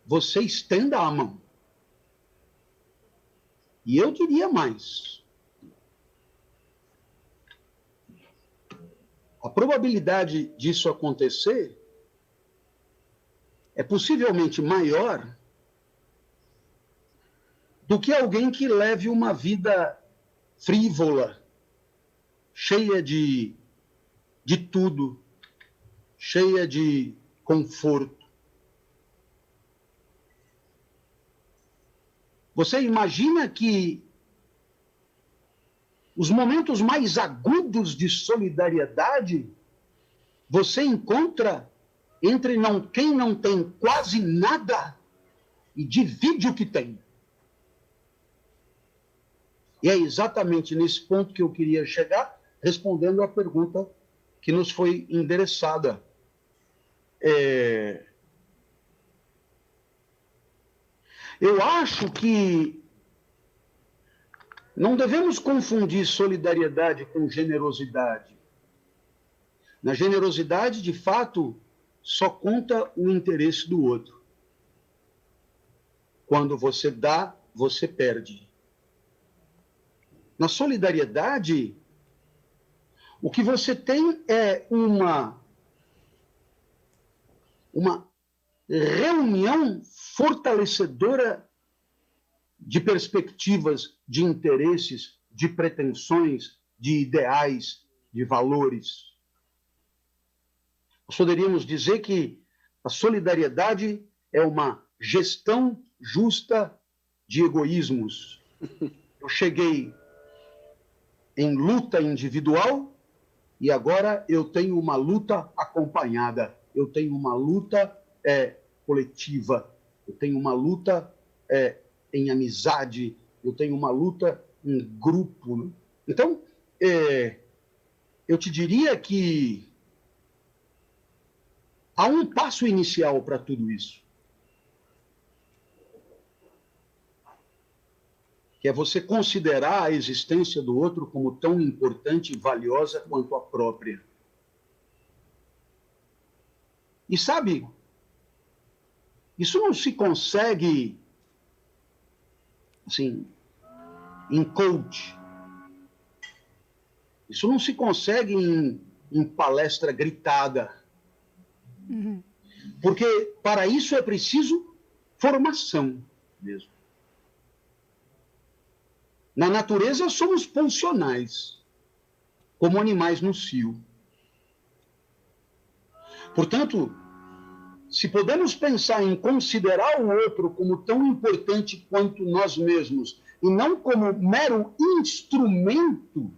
você estenda a mão. E eu diria mais. A probabilidade disso acontecer é possivelmente maior do que alguém que leve uma vida frívola, cheia de tudo, cheia de conforto. Você imagina que os momentos mais agudos de solidariedade você encontra entre quem não tem quase nada e divide o que tem. E é exatamente nesse ponto que eu queria chegar, respondendo à pergunta que nos foi endereçada. Eu acho que não devemos confundir solidariedade com generosidade. Na generosidade, de fato, só conta o interesse do outro. Quando você dá, você perde. Na solidariedade, o que você tem é uma reunião fortalecedora de perspectivas, de interesses, de pretensões, de ideais, de valores. Nós poderíamos dizer que a solidariedade é uma gestão justa de egoísmos. Eu cheguei em luta individual e agora eu tenho uma luta acompanhada. Eu tenho uma luta coletiva. Eu tenho uma luta em amizade. Eu tenho uma luta em grupo. Então, eu te diria que há um passo inicial para tudo isso, que é você considerar a existência do outro como tão importante e valiosa quanto a própria. E sabe, isso não se consegue assim, em coach. Isso não se consegue em palestra gritada. Uhum. Porque para isso é preciso formação mesmo. Na natureza somos pulsionais, como animais no cio. Portanto, se podemos pensar em considerar o outro como tão importante quanto nós mesmos, e não como mero instrumento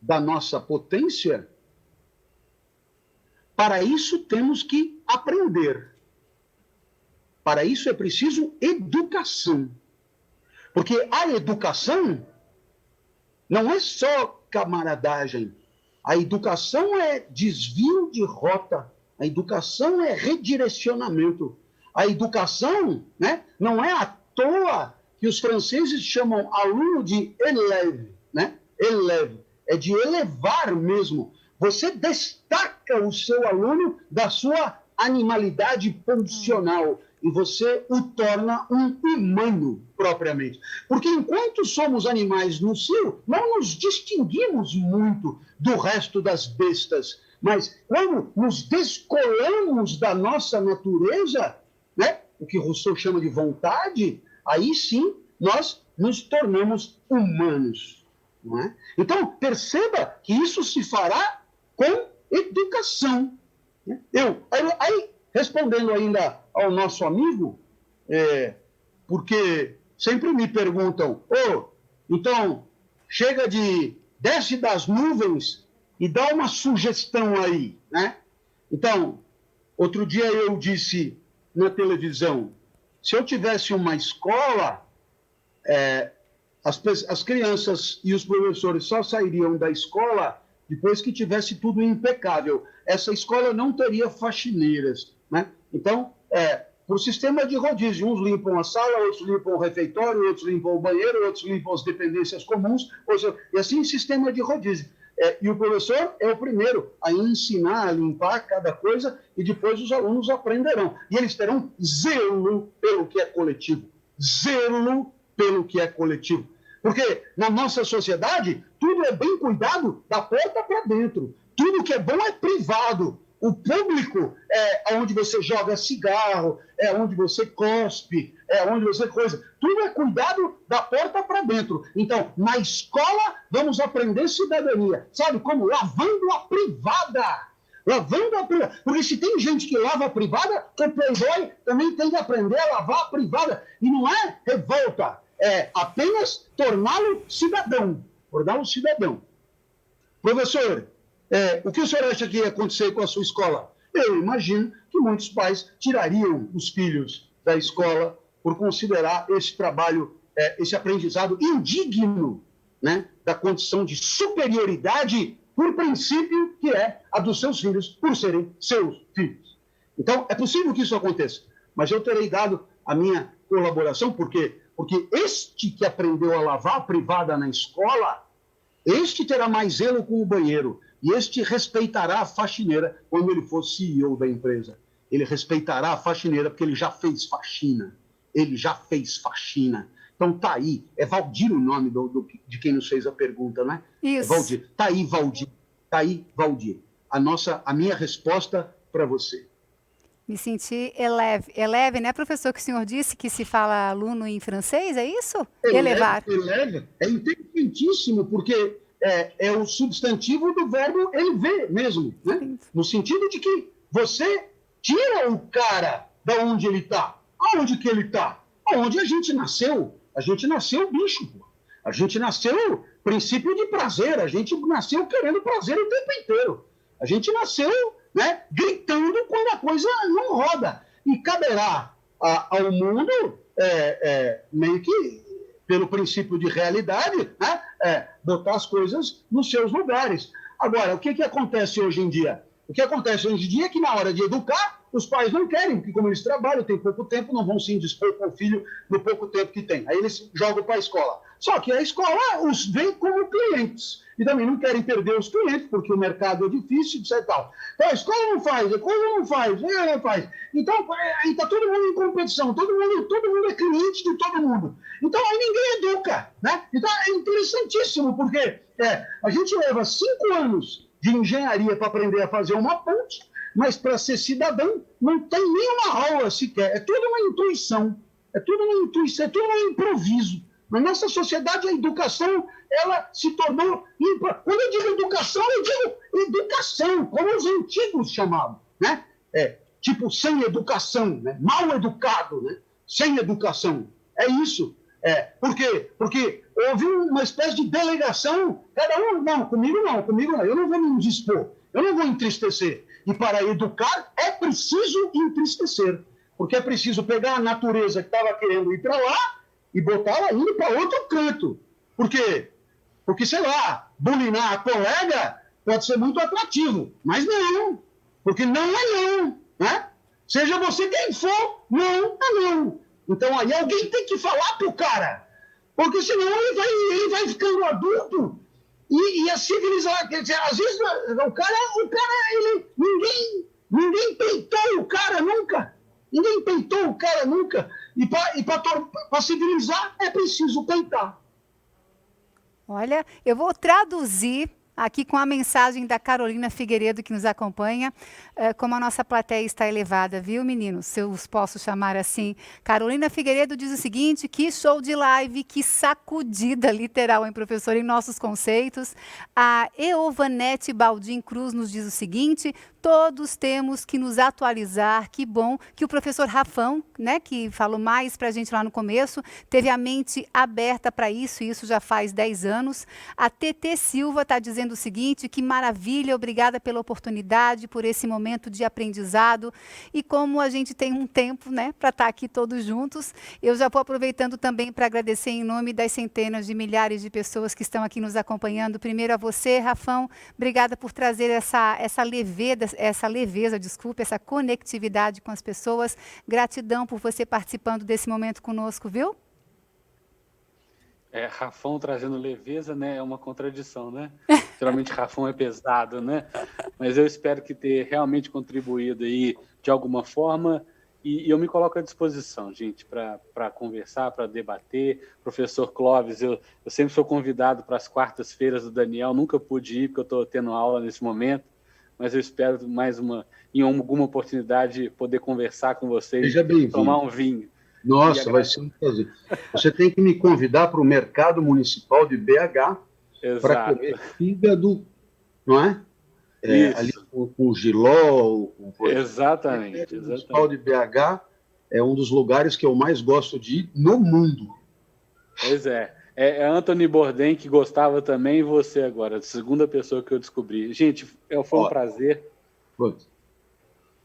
da nossa potência, Para isso temos que aprender. Para isso é preciso educação. Porque a educação não é só camaradagem. A educação é desvio de rota. A educação é redirecionamento. A educação, né, não é à toa que os franceses chamam aluno de élève, né? Élève. É de elevar mesmo. Você destaca o seu aluno da sua animalidade funcional e você o torna um humano propriamente. Porque enquanto somos animais no cio, não nos distinguimos muito do resto das bestas. Mas quando nos descolamos da nossa natureza, né, o que Rousseau chama de vontade, aí sim nós nos tornamos humanos. Não é? Então, perceba que isso se fará com educação. Aí, respondendo ainda ao nosso amigo, porque sempre me perguntam, então, desce das nuvens e dá uma sugestão aí, né? Então, outro dia eu disse na televisão, se eu tivesse uma escola, as crianças e os professores só sairiam da escola depois que tivesse tudo impecável. Essa escola não teria faxineiras, né? Então, por sistema de rodízio, uns limpam a sala, outros limpam o refeitório, outros limpam o banheiro, outros limpam as dependências comuns, e assim sistema de rodízio. E o professor é o primeiro a ensinar a limpar cada coisa e depois os alunos aprenderão. E eles terão zelo pelo que é coletivo. Zelo pelo que é coletivo. Porque na nossa sociedade, tudo é bem cuidado da porta para dentro. Tudo que é bom é privado. O público é onde você joga cigarro, é onde você cospe, é onde você coisa. Tudo é cuidado da porta para dentro. Então, na escola, vamos aprender cidadania. Sabe como? Lavando a privada. Lavando a privada. Porque se tem gente que lava a privada, o playboy também tem que aprender a lavar a privada. E não é revolta. É apenas torná-lo cidadão. Torná-lo cidadão. Professor, o que o senhor acha que ia acontecer com a sua escola? Eu imagino que muitos pais tirariam os filhos da escola por considerar esse trabalho, esse aprendizado indigno, né, da condição de superioridade por princípio que é a dos seus filhos, por serem seus filhos. Então, é possível que isso aconteça, mas eu terei dado a minha colaboração, porque este que aprendeu a lavar a privada na escola, este terá mais zelo com o banheiro, e este respeitará a faxineira quando ele for CEO da empresa. Ele respeitará a faxineira porque ele já fez faxina. Ele já fez faxina. Então tá aí, é Valdir o nome de quem nos fez a pergunta, né? Isso. É Valdir. Tá aí, Valdir. Tá aí, Valdir. A minha resposta para você. Me senti eleve. Eleve, né, professor, que o senhor disse que se fala aluno em francês, é isso? Elevar. Eleve. É inteligentíssimo, porque é o substantivo do verbo elever mesmo, né? No sentido de que você tira o cara da onde ele está. Aonde que ele está? Aonde a gente nasceu. A gente nasceu bicho, pô. A gente nasceu princípio de prazer. A gente nasceu querendo prazer o tempo inteiro. A gente nasceu, né, gritando quando a coisa não roda. E caberá ao mundo, meio que pelo princípio de realidade, né, botar as coisas nos seus lugares. Agora, o que acontece hoje em dia? O que acontece hoje em dia é que na hora de educar, os pais não querem, porque como eles trabalham, têm pouco tempo, não vão se indispor com o filho no pouco tempo que tem. Aí eles jogam para a escola. Só que a escola os vê como clientes. E também não querem perder os clientes, porque o mercado é difícil, etc. Então a escola não faz, a coisa não faz, não faz. Então está todo mundo em competição, todo mundo é cliente de todo mundo. Então aí ninguém educa, né? Então é interessantíssimo, porque a gente leva 5 anos de engenharia para aprender a fazer uma ponte, mas para ser cidadão não tem nenhuma aula sequer. É tudo uma intuição, é tudo um improviso. Na nossa sociedade, a educação, ela se tornou... Quando eu digo educação, como os antigos chamavam, né? Tipo, sem educação, né? Mal educado, né? Sem educação. É isso. Por quê? Porque houve uma espécie de delegação, cada um, comigo não, eu não vou me indispor. Eu não vou entristecer. E para educar é preciso entristecer. Porque é preciso pegar a natureza que estava querendo ir para lá e botar ela indo para outro canto. Por quê? Porque, sei lá, bulinar a colega pode ser muito atrativo. Mas não. Porque não é não. Né? Seja você quem for, não é não. Então aí alguém tem que falar pro cara. Porque senão ele vai ficando adulto e a civilização. Às vezes o cara ninguém peitou o cara nunca. Ninguém peitou o cara nunca. E para civilizar é preciso peitar. Olha, eu vou traduzir aqui com a mensagem da Carolina Figueiredo, que nos acompanha, como a nossa plateia está elevada, viu, meninos? Se eu os posso chamar assim. Carolina Figueiredo diz o seguinte: que show de live, que sacudida literal, hein, professor, em nossos conceitos. A Eovanete Baldim Cruz nos diz o seguinte: todos temos que nos atualizar. Que bom que o professor Rafão, né, que falou mais para a gente lá no começo, teve a mente aberta para isso, e isso já faz 10 anos. A TT Silva está dizendo o seguinte: que maravilha, obrigada pela oportunidade, por esse momento de aprendizado. E como a gente tem um tempo, né, para estar aqui todos juntos, eu já vou aproveitando também para agradecer em nome das centenas de milhares de pessoas que estão aqui nos acompanhando. Primeiro a você, Rafão, obrigada por trazer essa leveza, essa conectividade com as pessoas. Gratidão por você participando desse momento conosco, viu? Rafão trazendo leveza, né? É uma contradição, né? Geralmente Rafão é pesado, né? Mas eu espero que ter realmente contribuído aí de alguma forma, e eu me coloco à disposição, gente, para conversar, para debater. Professor Clóvis, eu sempre sou convidado para as quartas-feiras do Daniel, nunca pude ir porque eu estou tendo aula nesse momento, mas eu espero em alguma oportunidade poder conversar com vocês, Seja bem-vindo. Tomar um vinho. Nossa, vai ser um prazer. Você tem que me convidar para o Mercado Municipal de BH para comer fígado, não é? Ali com giló. Exatamente. O Municipal de BH é um dos lugares que eu mais gosto de ir no mundo. Pois é. É Anthony Bourdain que gostava também, e você agora, a segunda pessoa que eu descobri. Gente, foi um prazer. Foi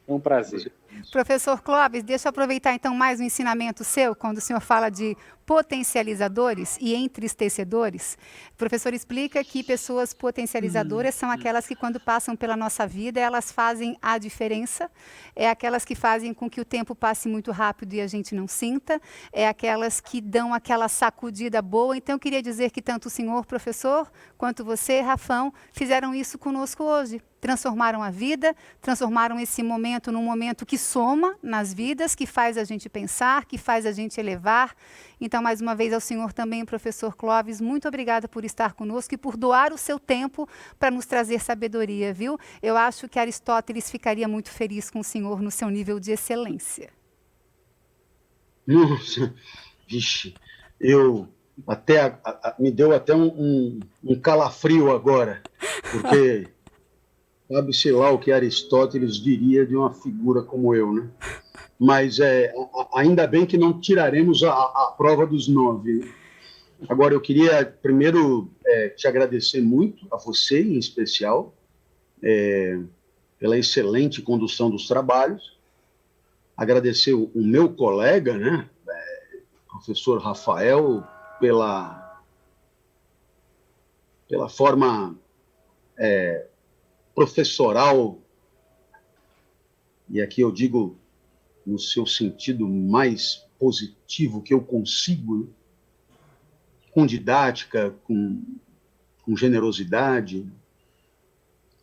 um prazer. Professor Clóvis, deixa eu aproveitar então mais um ensinamento seu, quando o senhor fala de potencializadores e entristecedores. O professor explica que pessoas potencializadoras são aquelas que, quando passam pela nossa vida, elas fazem a diferença, é aquelas que fazem com que o tempo passe muito rápido e a gente não sinta, é aquelas que dão aquela sacudida boa. Então, eu queria dizer que tanto o senhor, professor, quanto você, Rafão, fizeram isso conosco hoje. Transformaram a vida, transformaram esse momento num momento que soma nas vidas, que faz a gente pensar, que faz a gente elevar. Então, mais uma vez, ao senhor também, professor Clóvis, muito obrigada por estar conosco e por doar o seu tempo para nos trazer sabedoria, viu? Eu acho que Aristóteles ficaria muito feliz com o senhor no seu nível de excelência. Nossa, vixe, me deu até um calafrio agora, porque sabe-se lá o que Aristóteles diria de uma figura como eu, né? Mas ainda bem que não tiraremos a prova dos 9. Agora, eu queria primeiro te agradecer muito, a você em especial, pela excelente condução dos trabalhos. Agradecer o meu colega, né, professor Rafael, pela forma professoral, e aqui eu digo no seu sentido mais positivo que eu consigo, com didática, com generosidade.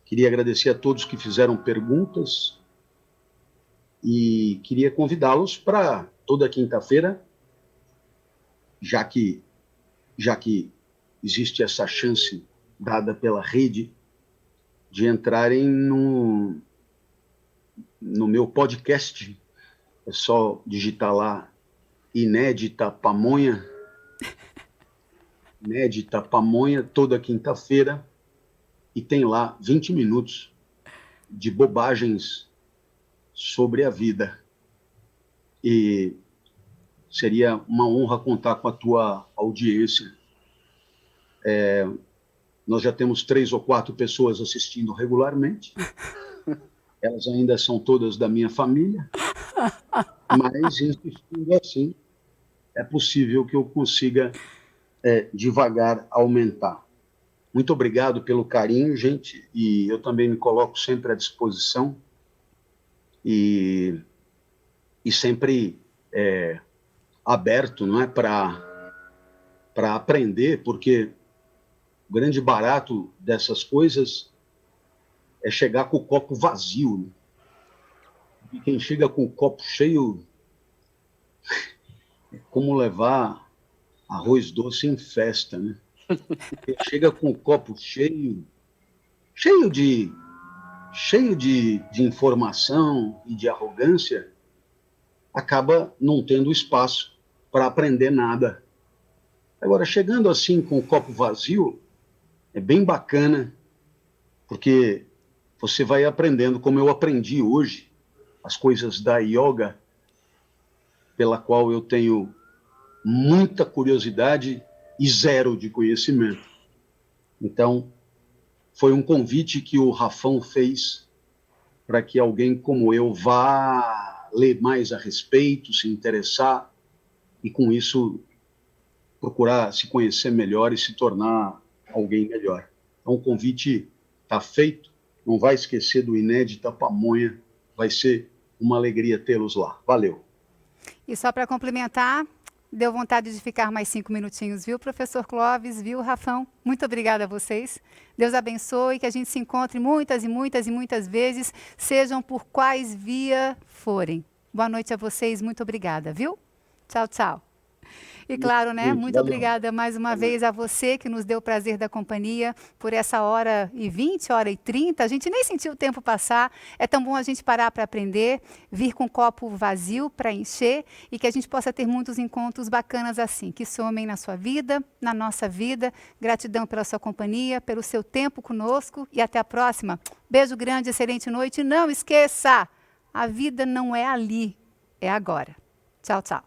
Queria agradecer a todos que fizeram perguntas e queria convidá-los para toda quinta-feira, já que existe essa chance dada pela rede de entrarem no meu podcast. É só digitar lá Inédita Pamonha, Inédita Pamonha, toda quinta-feira, e tem lá 20 minutos de bobagens sobre a vida. E seria uma honra contar com a tua audiência. Nós já temos 3 ou 4 pessoas assistindo regularmente. Elas ainda são todas da minha família. Mas, insistindo assim, é possível que eu consiga devagar aumentar. Muito obrigado pelo carinho, gente, e eu também me coloco sempre à disposição e sempre aberto, não é, para aprender, porque o grande barato dessas coisas é chegar com o copo vazio, né? E quem chega com o copo cheio é como levar arroz doce em festa, né? Quem chega com o copo cheio de informação e de arrogância, acaba não tendo espaço para aprender nada. Agora, chegando assim com o copo vazio, é bem bacana, porque você vai aprendendo, como eu aprendi hoje, as coisas da yoga, pela qual eu tenho muita curiosidade e zero de conhecimento. Então, foi um convite que o Rafão fez para que alguém como eu vá ler mais a respeito, se interessar e, com isso, procurar se conhecer melhor e se tornar alguém melhor. Então, o convite está feito. Não vai esquecer do Inédita Pamonha. Vai ser uma alegria tê-los lá. Valeu. E só para complementar, deu vontade de ficar mais 5 minutinhos, viu, professor Clóvis, viu, Rafão? Muito obrigada a vocês. Deus abençoe, que a gente se encontre muitas e muitas e muitas vezes, sejam por quais via forem. Boa noite a vocês, muito obrigada, viu? Tchau, tchau. E claro, né, muito obrigada mais uma vez a você que nos deu o prazer da companhia por essa 1h20, 1h30. A gente nem sentiu o tempo passar. É tão bom a gente parar para aprender, vir com um copo vazio para encher e que a gente possa ter muitos encontros bacanas assim, que somem na sua vida, na nossa vida. Gratidão pela sua companhia, pelo seu tempo conosco e até a próxima. Beijo grande, excelente noite. E não esqueça, a vida não é ali, é agora. Tchau, tchau.